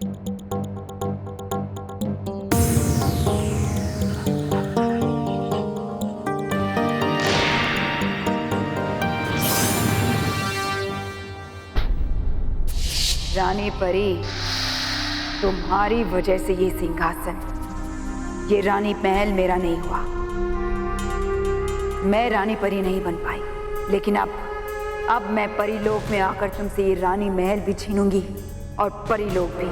रानी परी, तुम्हारी वजह से ये सिंहासन, ये रानी महल मेरा नहीं हुआ। मैं रानी परी नहीं बन पाई, लेकिन अब मैं परीलोक में आकर तुमसे ये रानी महल भी छीनूंगी और परीलोक भी।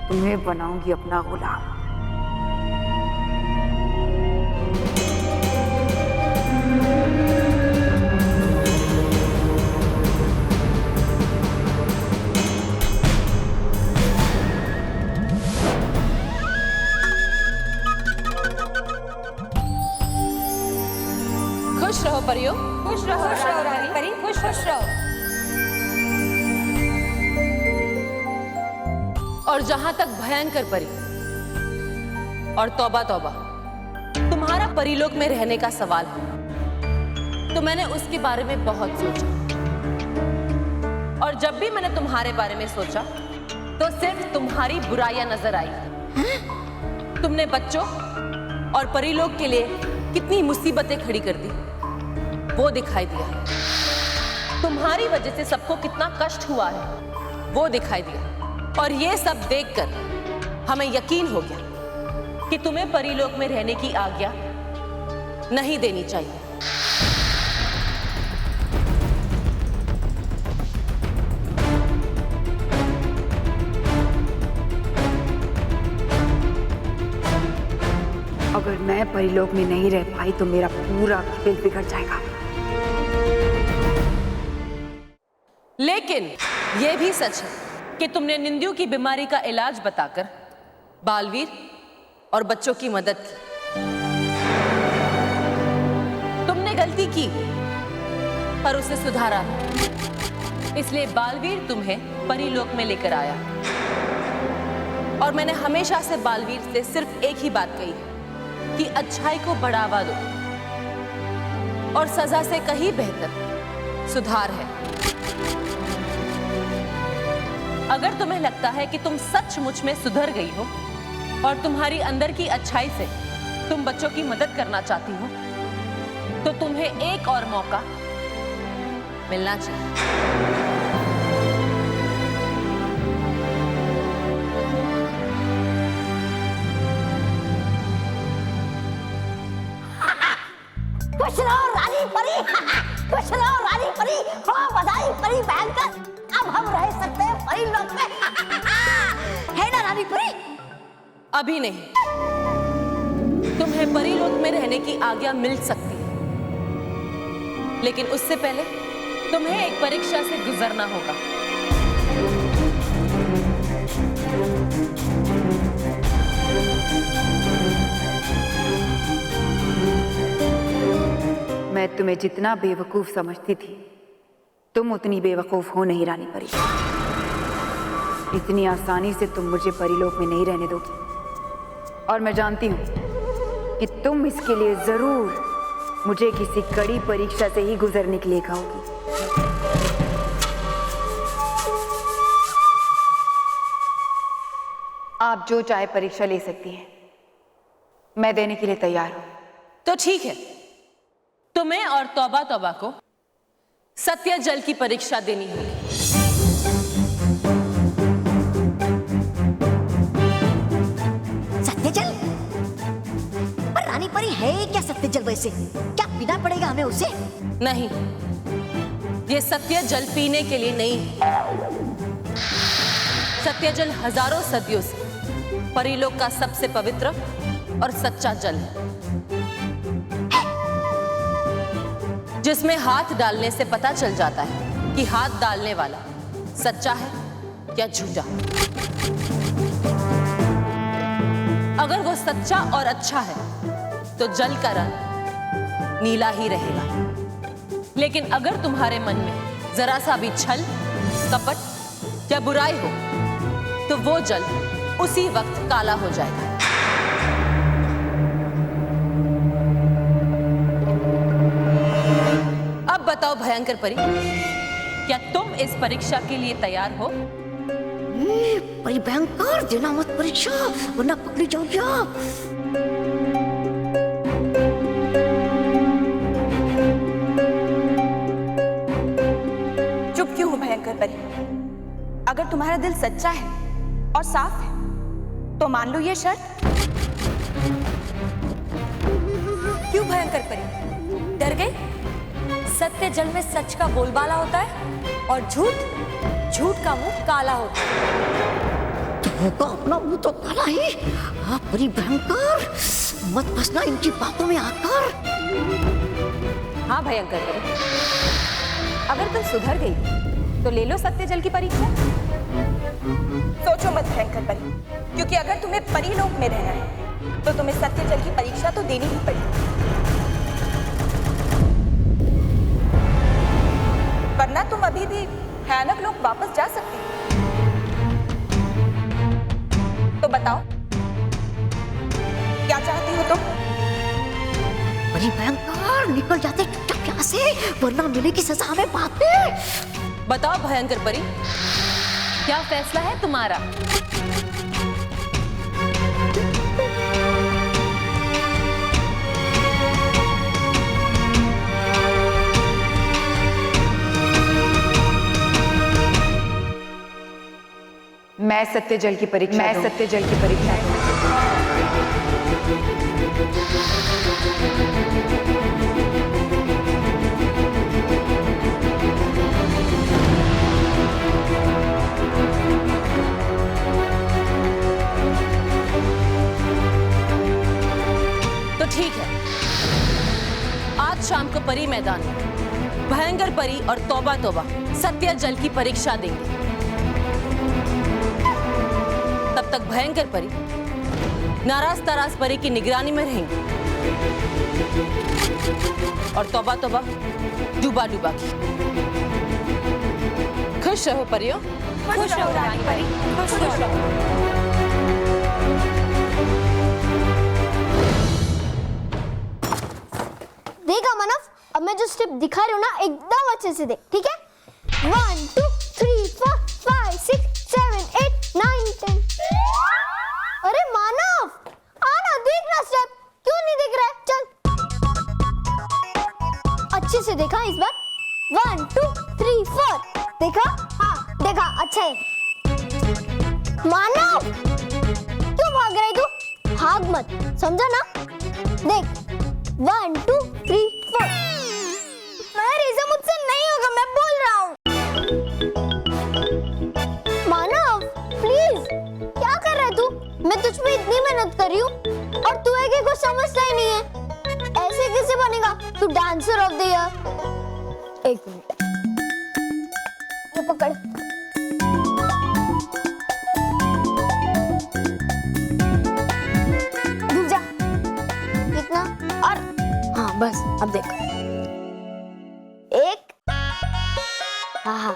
तुम्हें बनाऊंगी अपना गुलाम। खुश रहो परियों, खुश रहो रानी परी, खुश रहो। और जहां तक भयंकर परी और तौबा तौबा तुम्हारा परीलोक में रहने का सवाल है, तो मैंने उसके बारे में बहुत सोचा। और जब भी मैंने तुम्हारे बारे में सोचा तो सिर्फ तुम्हारी बुराइयां नजर आई। तुमने बच्चों और परीलोक के लिए कितनी मुसीबतें खड़ी कर दी, वो दिखाई दिया। तुम्हारी वजह से सबको कितना कष्ट हुआ है, वो दिखाई दिया। और ये सब देखकर हमें यकीन हो गया कि तुम्हें परीलोक में रहने की आज्ञा नहीं देनी चाहिए। अगर मैं परीलोक में नहीं रह पाई तो मेरा पूरा खेल बिगड़ जाएगा। लेकिन यह भी सच है कि तुमने निंदु की बीमारी का इलाज बताकर बालवीर और बच्चों की मदद की। तुमने गलती की पर उसे सुधारा, इसलिए बालवीर तुम्हें परीलोक में लेकर आया। और मैंने हमेशा से बालवीर से सिर्फ एक ही बात कही है कि अच्छाई को बढ़ावा दो, और सजा से कहीं बेहतर सुधार है। अगर तुम्हें लगता है कि तुम सचमुच में सुधर गई हो और तुम्हारी अंदर की अच्छाई से तुम बच्चों की मदद करना चाहती हो, तो तुम्हें एक और मौका मिलना चाहिए। खुश रहो रानी परी, खुश रहो रानी परी, हो बधाई परी भयंकर। अब हम रह सकते हैं परी लोक में, है ना रानी परी? अभी नहीं, तुम्हें परीलोक में रहने की आज्ञा मिल सकती है, लेकिन उससे पहले तुम्हें एक परीक्षा से गुजरना होगा। मैं तुम्हें जितना बेवकूफ समझती थी, तुम उतनी बेवकूफ हो नहीं रानी परी। इतनी आसानी से तुम मुझे परीलोक में नहीं रहने दोगी, और मैं जानती हूं कि तुम इसके लिए जरूर मुझे किसी कड़ी परीक्षा से ही गुजरने के लिए कहोगी। आप जो चाहे परीक्षा ले सकती हैं, मैं देने के लिए तैयार हूं। तो ठीक है, तुम्हें और तौबा तौबा को सत्य जल की परीक्षा देनी होगी। सत्य जल? पर रानी परी है क्या सत्य जल? वैसे क्या पीना पड़ेगा हमें उसे? नहीं, ये सत्य जल पीने के लिए नहीं है। सत्य जल हजारों सदियों से परीलोक का सबसे पवित्र और सच्चा जल है, जिसमें हाथ डालने से पता चल जाता है कि हाथ डालने वाला सच्चा है या झूठा। अगर वो सच्चा और अच्छा है तो जल का रंग नीला ही रहेगा, लेकिन अगर तुम्हारे मन में जरा सा भी छल, कपट या बुराई हो तो वो जल उसी वक्त काला हो जाएगा। अब बताओ भयंकर परी, क्या तुम इस परीक्षा के लिए तैयार हो? परी भयंकर, देना मत परीक्षा वरना पकड़ी जाओ क्या? चुप क्यों हो भयंकर परी? अगर तुम्हारा दिल सच्चा है और साफ है तो मान लो ये शर्त। क्यों भयंकर परी, डर गई? सत्य जल में सच का बोलबाला होता है और झूठ का मुंह काला होता है। तो होगा अपना मुंह तो काला ही। हाँ परी भयंकर, मत फंसना इनकी बातों में आकर। हाँ भयंकर परी, अगर तुम सुधर गई तो ले लो सत्य जल की परीक्षा। सोचो मत भयंकर परी, क्योंकि अगर तुम्हें परीलोक में रहना है तो तुम्हें सत्य जल की परीक्षा तो देनी ही पड़ेगी, वरना तुम अभी भी भयानक लोक वापस जा सकती हो। तो बताओ क्या चाहती हो तुम? परी भयंकर, निकल जाते चुपचाप यहाँ से, वरना मिलेगी सजा हमें बाद में। बताओ भयंकर परी, क्या फैसला है तुम्हारा? मैं सत्य जल की परीक्षा तो ठीक है, आज शाम को परी मैदान में भयंकर परी और तौबा तौबा सत्य जल की परीक्षा देंगे। तब तक भयंकर परी नाराज ताराज परी की निगरानी में रहेंगी और तौबा तौबा डूबा डूबा की। खुश रहो परियों, खुश रहो रानी परी, खुश रहो। देखा मानव, अब मैं जो स्टेप दिखा रही हूँ ना एकदम अच्छे से देख, ठीक है? 1 2 3 4 5 6 7 8 9 10। अरे मानव, आना देख ना स्टेप, क्यों नहीं दिख रहा है? चल अच्छे से देखा इस बार। 1 2 3 4 देखा? हाँ देखा, अच्छा है। मानव क्यों भाग रही तू? भाग मत, समझा ना? देख 1 2 3 4। ऐसा मुझसे नहीं होगा, मैं बोल रहा हूँ। मानव प्लीज, क्या कर रहा है तू? मैं तुझ पे इतनी मेहनत कर रही हूँ और तू है कि कुछ समझता ही नहीं है। ऐसे कैसे बनेगा तू डांसर ऑफ द ईयर? एक मिनट, ये पकड़। रुक जा, इतना और हाँ बस, अब देख। एक, हाँ,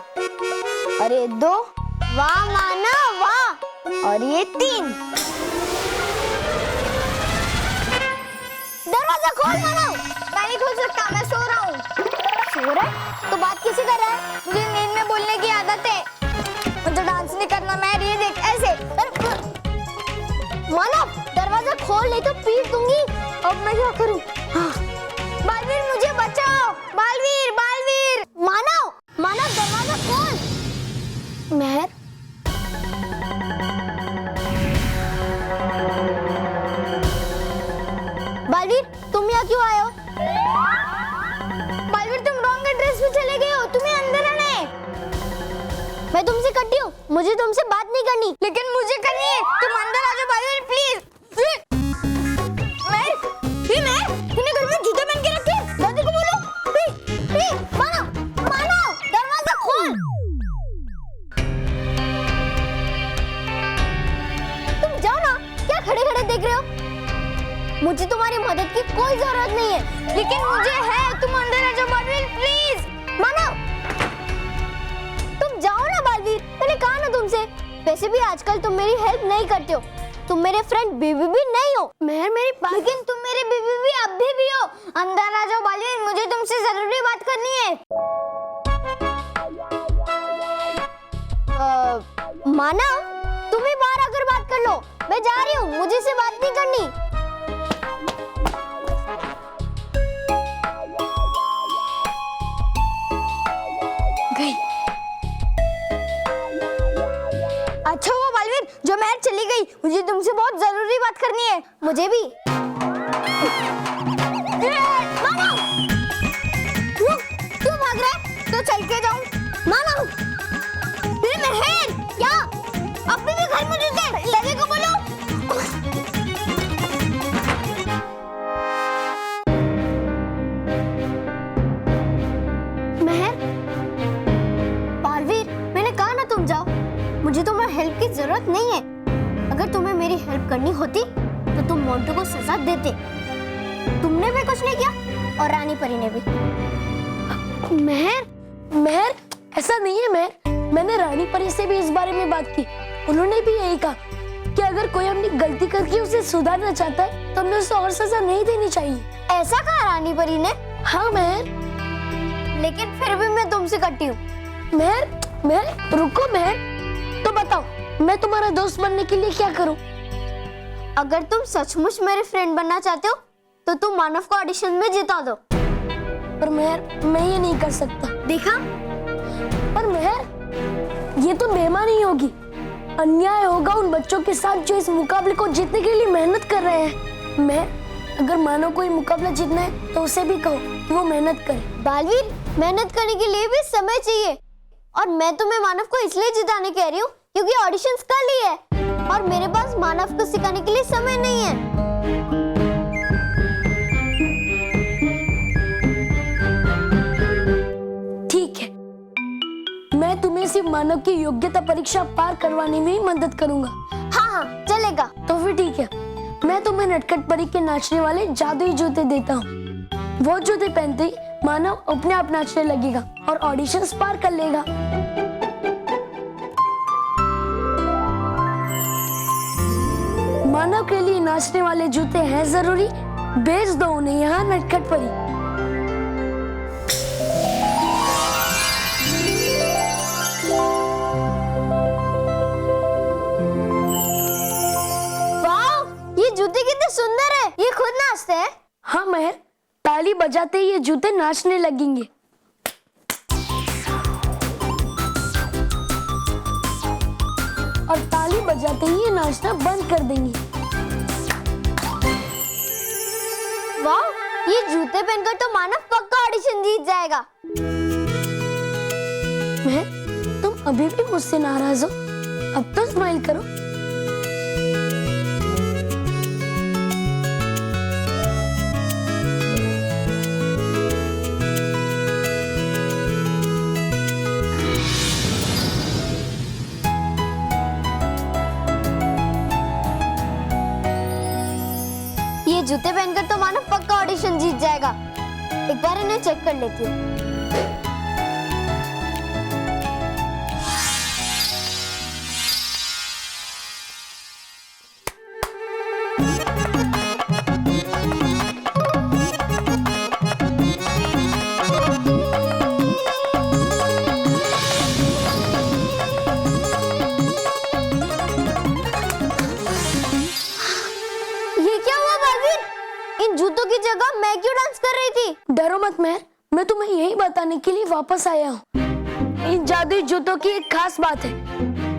और ये 2, वाह मानव वाह, और ये 3। दरवाजा खोल मानव। मैं नहीं खोल सकता, मैं सो रहा हूँ। सो रहा है? तो बात किसी कर रहा है? मुझे नींद में बोलने की आदत है। मुझे डांस नहीं करना, मैं ये देख ऐसे। मानव दरवाजा खोल, नहीं तो पीट दूंगी। अब मैं क्या करूँ? हाँ। बालवीर मुझे बचाओ, बालवीर बालवीर। मानव मानव दरवाजा खोल। महर बालवीर तुम यहाँ क्यों आए हो? बालवीर तुम रॉन्ग एड्रेस पे चले गए हो, तुम्हें अंदर आना है। मैं तुमसे कटी हूँ, मुझे तुमसे बात नहीं करनी, लेकिन मुझे करनी है। तुम अंदर आ जाओ बालवीर प्लीज। तूने घर में जूते पहन के रखे? दादी को बोलो। मानव दरवाजा खोल। तुम जाओ ना, क्या खड़े खड़े देख रहे हो? मुझे तुम्हारी मदद की कोई जरूरत नहीं है, लेकिन मुझे है। तुम अंदर आ जाओ बालवीर प्लीज। मानव तुम जाओ ना बालवीर, मैंने कहा ना तुमसे। वैसे भी आजकल तुम मेरी हेल्प नहीं करते हो, तुम मेरे फ्रेंड बीबी भी नहीं हो। मेहर मेरी बात, लेकिन तुम मेरे बीबी भी अब भी हो। अंदर आ जाओ बालवीर, मुझे तुमसे जरूरी बात करनी है। मानव तुम ही बाहर आकर बात कर लो, मैं जा रही हूँ, मुझे से बात नहीं करनी। गई। अच्छा हुआ बालवीर जो महर चली गई, मुझे तुमसे बहुत जरूरी बात करनी है। मुझे भी। मानव क्यों भाग रहा है? तो चल के जाऊं। मानव महर क्या अभी भी घर में रहते? लगे को बोलो। महर बालवीर मैंने कहा ना तुम जाओ, मुझे तुम्हारी हेल्प की जरूरत नहीं है। अगर तुम्हें मेरी हेल्प करनी होती तो तुम मोंटू को सजा देते। तुमने भी कुछ नहीं किया और रानी परी ने भी। महर ऐसा नहीं है महर, मैंने रानी परी से भी इस बारे में बात की। उन्होंने भी यही कहा कि अगर कोई अपनी गलती करके उसे सुधारना चाहता है तो हमें उसे और सजा नहीं देनी चाहिए। ऐसा कहा रानी परी ने? हाँ महर, लेकिन फिर भी मैं तुमसे कटी हूँ। महर रुको महर, तो बताओ मैं तुम्हारा दोस्त बनने के लिए क्या करूं? अगर तुम सचमुच मेरे फ्रेंड बनना चाहते हो तो तुम मानव को ऑडिशन में जिता दो। पर महर मैं ये नहीं कर सकता। देखा? पर महर ये तो बेईमानी होगी, अन्याय होगा उन बच्चों के साथ जो इस मुकाबले को जीतने के लिए मेहनत कर रहे हैं। मैं अगर मानव को ये मुकाबला जीतना है तो उसे भी कहो कि वो मेहनत करे। बालवीर मेहनत करने के लिए भी समय चाहिए, और मैं तुम्हें मानव को इसलिए जिताने कह रही हूँ क्योंकि ऑडिशंस कल ही है और मेरे पास मानव को सिखाने के लिए समय नहीं है। सिर्फ मानव की योग्यता परीक्षा पार करवाने में ही मदद करूंगा। हाँ हाँ चलेगा। तो फिर ठीक है, मैं तुम्हें नटखट परी के नाचने वाले जादुई जूते देता हूँ। वो जूते पहनते ही मानव अपने आप नाचने लगेगा और ऑडिशंस पार कर लेगा। मानव के लिए नाचने वाले जूते हैं जरूरी, भेज दो उन्हें यहाँ नटखट परी। वाह, ये जूते कितने सुंदर है। ये खुद नाचते हैं। हाँ महर, ताली बजाते ही ये जूते नाचने लगेंगे। और ताली बजाते ही ये नाचना बंद कर देंगे। वाह, ये जूते पहनकर तो मानव पक्का ऑडिशन जीत जाएगा। महर, तुम अभी भी मुझसे नाराज हो? अब तो स्माइल करो। ये जूते पहनकर तो मानव पक्का ऑडिशन जीत जाएगा। एक बार इन्हें चेक कर लेती हूँ। जूतों की जगह मैं क्यों डांस कर रही थी? डरो मत महर, मैं तुम्हें यही बताने के लिए वापस आया हूँ। इन जादुई जूतों की एक खास बात है,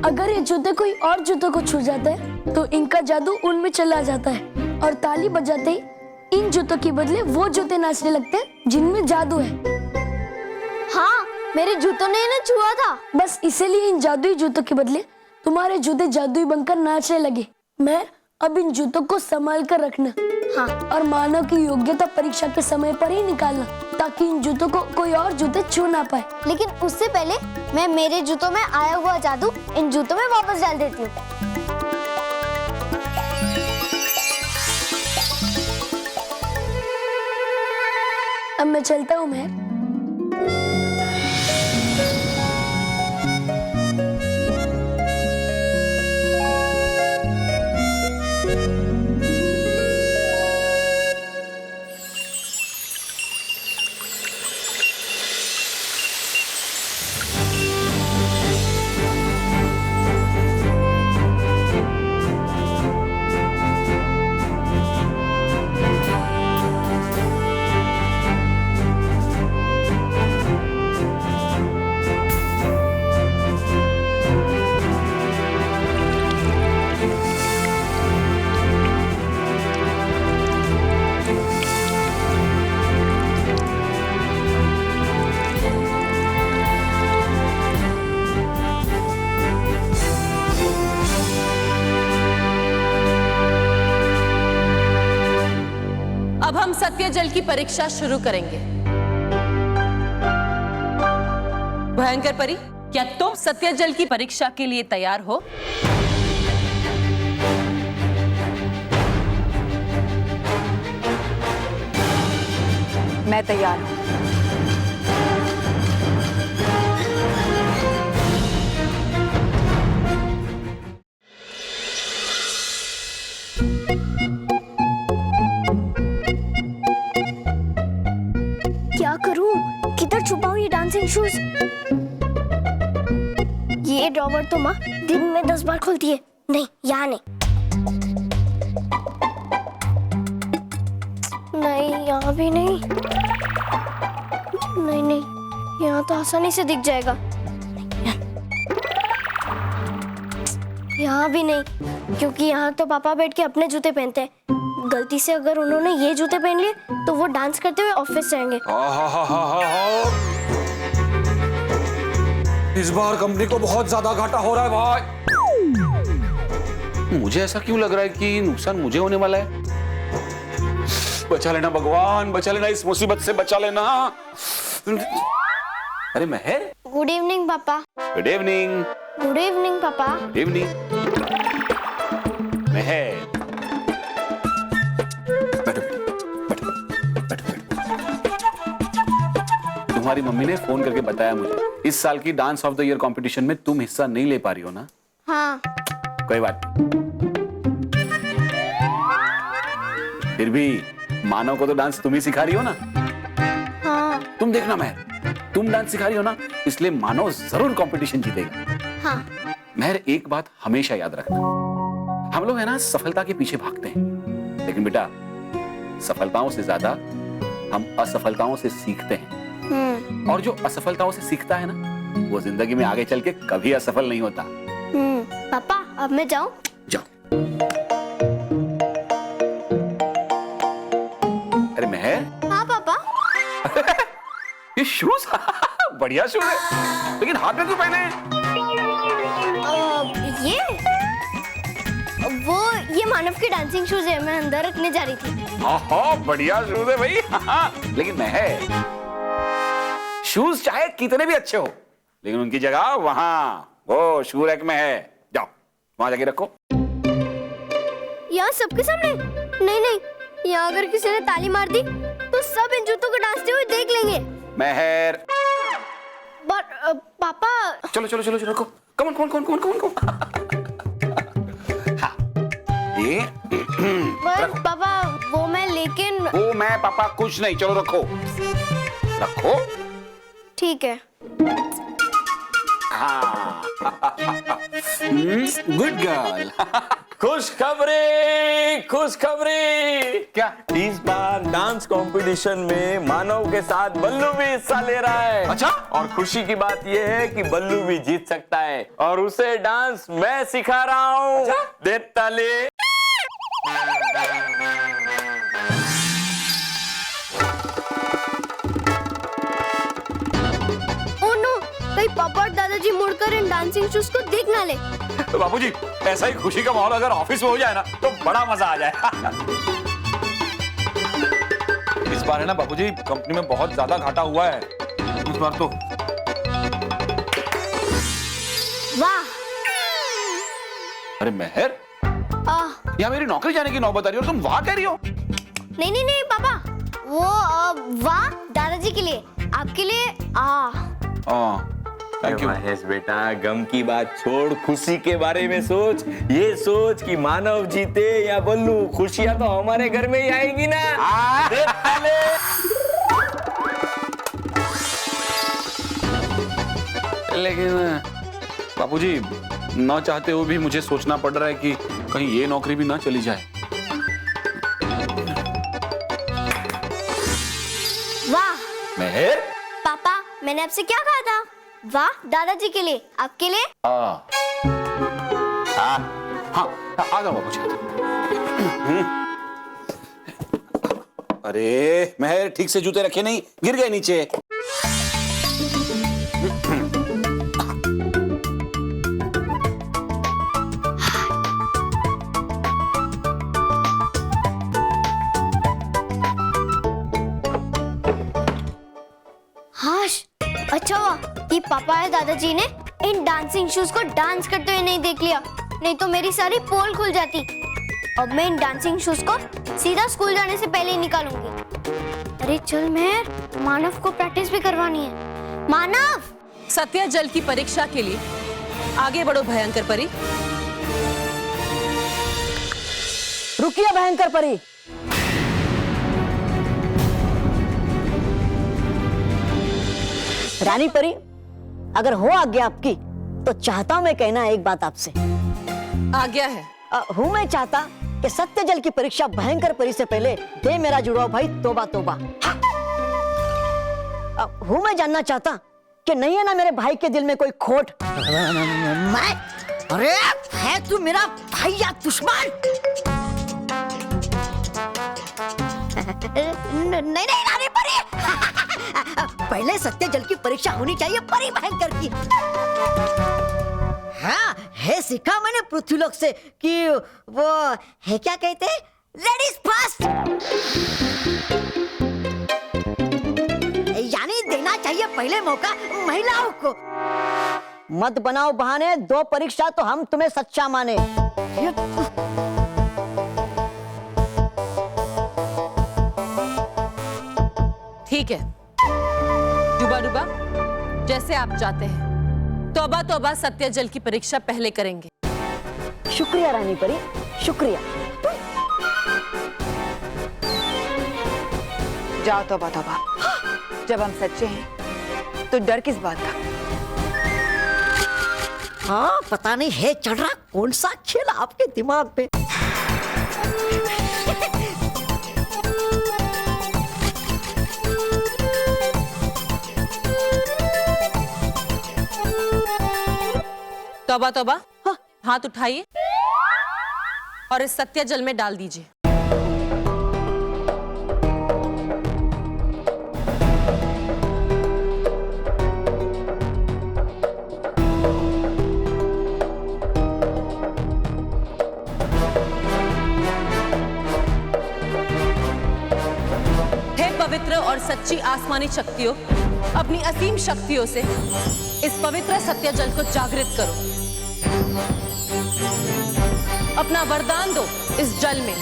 अगर ये जूते कोई और जूतों को छू जाते हैं तो इनका जादू उनमें चला जाता है और ताली बजाते ही इन जूतों के बदले वो जूते नाचने लगते हैं जिनमें जादू है। हाँ, मेरे जूतों ने इन्हें छुआ था। बस इसीलिए इन जादुई जूतों के बदले तुम्हारे जूते जादुई बनकर नाचने लगे। मैं अब इन जूतों को संभाल कर रखना। हाँ, और मानव की योग्यता परीक्षा के समय पर ही निकालना, ताकि इन जूतों को कोई और जूते छू ना पाए। लेकिन उससे पहले मैं मेरे जूतों में आया हुआ जादू इन जूतों में वापस डाल देती हूँ। अब मैं चलता हूँ महर। अब हम सत्य जल की परीक्षा शुरू करेंगे। भयंकर परी, क्या तुम सत्य जल की परीक्षा के लिए तैयार हो? मैं तैयार हूँ। क्या करूं? किधर छुपाऊं ये डांसिंग शूज? ये ड्रॉवर तो माँ दिन में 10 बार खोलती है। नहीं, यहाँ नहीं। नहीं, यहाँ भी नहीं। नहीं नहीं, यहाँ तो आसानी से दिख जाएगा। यहाँ भी नहीं, क्योंकि यहाँ तो पापा बैठ के अपने जूते पहनते हैं। गलती से अगर उन्होंने ये जूते पहन लिए तो वो डांस करते हुए ऑफिस जाएंगे। इस बार कंपनी को बहुत ज्यादा घाटा हो रहा है भाई। मुझे ऐसा क्यों लग रहा है कि नुकसान मुझे होने वाला है। बचा लेना भगवान, बचा लेना, इस मुसीबत से बचा लेना। अरे महर, गुड इवनिंग पापा। Good evening. गुड इवनिंग पापा। Good evening. महर, बैठो बैठो बैठो बैठो। तुम्हारी मम्मी ने फोन करके बताया मुझे इस साल की dance of the year competition में तुम हिस्सा नहीं ले पा रही हो ना? हाँ। कोई बात नहीं। फिर भी मानव को तो डांस तुम ही सिखा रही हो ना? हाँ। तुम देखना महर, तुम डांस सिखा रही हो ना, इसलिए मानव जरूर कंपटीशन जीतेगा। हाँ। महर, एक बात हमेशा याद रखना, हम लोग है ना सफलता के पीछे भागते हैं, लेकिन बेटा सफलताओं से ज्यादा हम असफलताओं से सीखते हैं। और जो असफलताओं से सीखता है ना, वो जिंदगी में आगे चल के कभी असफल नहीं होता। पापा अब मैं जाऊं? जाओ। अरे महर। हाँ पापा। ये शूज बढ़िया शूज है, लेकिन हाथ में क्यों पहने हैं? ये मानव के डांसिंग शूज है, मैं अंदर रखने जा रही थी। हाँ, बढ़िया शूज है भाई। लेकिन महर, शूज चाहे कितने भी अच्छे हो, लेकिन उनकी जगह वहां वो शू रैक में है। जाओ वहां जाके रखो। यहाँ सबके सामने? नहीं नहीं, यहाँ अगर किसी ने ताली मार दी तो सब इन जूतों को डांसते हुए देख लेंगे। महर। पापा। चलो चलो चलो चलो रखो। Come on come on come on. हाँ ये पापा वो मैं, लेकिन वो मैं पापा कुछ नहीं, चलो रखो रखो। ठीक है। हाँ गुड गर्ल। खुशखबरी खुशखबरी। क्या? इस बार डांस कंपटीशन में मानव के साथ बल्लू भी हिस्सा ले रहा है। अच्छा? और खुशी की बात यह है कि बल्लू भी जीत सकता है और उसे डांस मैं सिखा रहा हूँ। अच्छा? दे ताली। कहीं पापा और दादाजी मुड़कर इन डांसिंग शूज को देख ना ले। तो बाबूजी, ऐसा ही खुशी का माहौल अगर ऑफिस में हो जाए ना, तो बड़ा मजा आ जाए। इस बार है ना बाबूजी, कंपनी में बहुत ज्यादा घाटा हुआ है इस बार तो। वाह। अरे महर, यहाँ मेरी नौकरी जाने की नौबत आ रही है और तुम वाह कह रही हो? नहीं नहीं नहीं पापा, वो वाह दादाजी के लिए, आपके लिए थैंक यू। महेश बेटा, गम की बात छोड़, खुशी के बारे में सोच। ये सोच कि मानव जीते या बल्लू, खुशियां तो हमारे घर में ही आएगी ना। लेकिन बाबूजी, ना चाहते हुए भी मुझे सोचना पड़ रहा है कि कहीं ये नौकरी भी ना चली जाए। वाह महर। पापा, मैंने आपसे क्या कहा था? वाह दादाजी के लिए, आपके लिए। हाँ आ जाओ बाबूजी। अरे महर, ठीक से जूते रखे नहीं, गिर गए नीचे। हाश, अच्छा हुआ कि पापा या दादाजी ने इन डांसिंग शूज को डांस करते हुए नहीं देख लिया, नहीं तो मेरी सारी पोल खुल जाती। अब मैं इन डांसिंग शूज को सीधा स्कूल जाने से पहले ही निकालूंगी। अरे चल महर, मानव को प्रैक्टिस भी करवानी है। मानव, सत्या जल की परीक्षा के लिए आगे बढ़ो भयंकर परी। रुकिए भयंकर परी। रानी परी, अगर हो आज्ञा आपकी तो चाहता हूं मैं कहना एक बात आपसे। आज्ञा है। हूं मैं चाहता कि सत्य जल की परीक्षा भयंकर परी से पहले दे मेरा जुड़ाव भाई तोबा तोबा। हूं मैं जानना चाहता कि नहीं है ना मेरे भाई के दिल में कोई खोट। मैं? अरे है तू मेरा भाई या दुश्मन? नहीं नहीं रानी परी, पहले सत्य जल की परीक्षा होनी चाहिए परी भयंकर की। हाँ है, सीखा मैंने पृथ्वीलोक से कि वो है क्या कहते हैं, लेडीज फर्स्ट, यानी देना चाहिए पहले मौका महिलाओं को। मत बनाओ बहाने, 2 परीक्षा तो हम तुम्हें सच्चा माने। ठीक है डुबा डुबा, जैसे आप चाहते हैं। तौबा तौबा सत्य जल की परीक्षा पहले करेंगे। शुक्रिया रानी परी, शुक्रिया। जाओ तौबा तौबा, जब हम सच्चे हैं तो डर किस बात का? हाँ, पता नहीं है चढ़ रहा कौन सा खेल आपके दिमाग पे। तौबा तौबा, हाथ उठाइए और इस सत्य जल में डाल दीजिए। हे पवित्र और सच्ची आसमानी शक्तियों, अपनी असीम शक्तियों से इस पवित्र सत्य जल को जागृत करो। अपना वरदान दो इस जल में।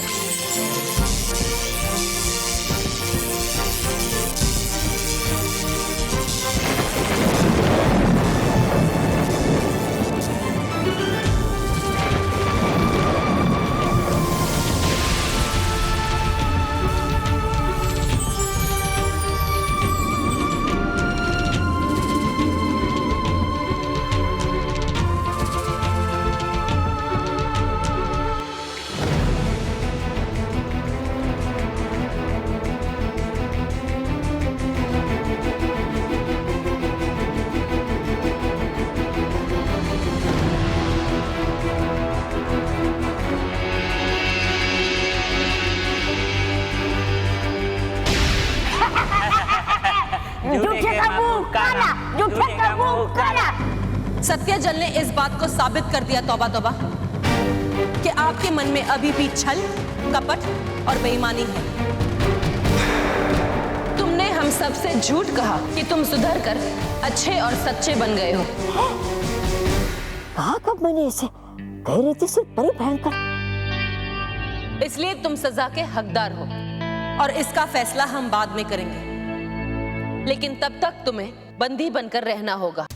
सत्य जल ने इस बात को साबित कर दिया तौबा तौबा कि आपके मन में अभी भी छल, कपट और बेईमानी है। तुमने हम सबसे झूठ कहा कि तुम सुधर कर अच्छे और सच्चे बन गए हो। कहा कब मैंने इसे? कह रही थी सिर्फ परी भयंकर। इसलिए तुम सजा के हकदार हो और इसका फैसला हम बाद में करेंगे, लेकिन तब तक तुम्हें बंदी बनकर रहना होगा।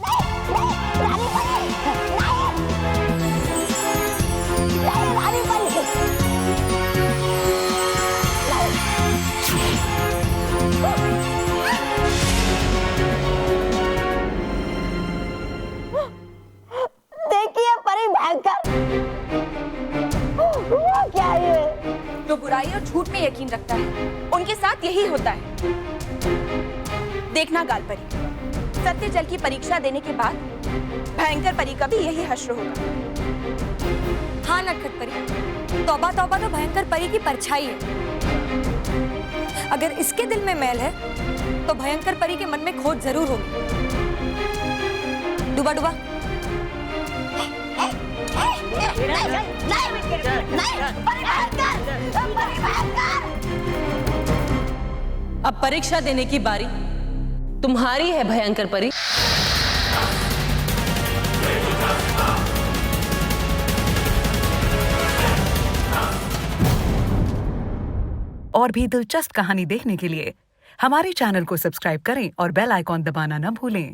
देखिए परी भयंकर, क्या है? जो बुराई और झूठ में यकीन रखता है उनके साथ यही होता है। देखना गाल परी, सत्य जल की परीक्षा देने के बाद भयंकर परी का भी यही हश्र होगा। हाँ नटखट परी, तौबा तौबा तो भयंकर परी की परछाई है। अगर इसके दिल में मैल है तो भयंकर परी के मन में खोट जरूर होगी। डुबा डुबा, अब परीक्षा देने की बारी तुम्हारी है भयंकर परी। और भी दिलचस्प कहानी देखने के लिए हमारे चैनल को सब्सक्राइब करें और बेल आइकॉन दबाना न भूलें।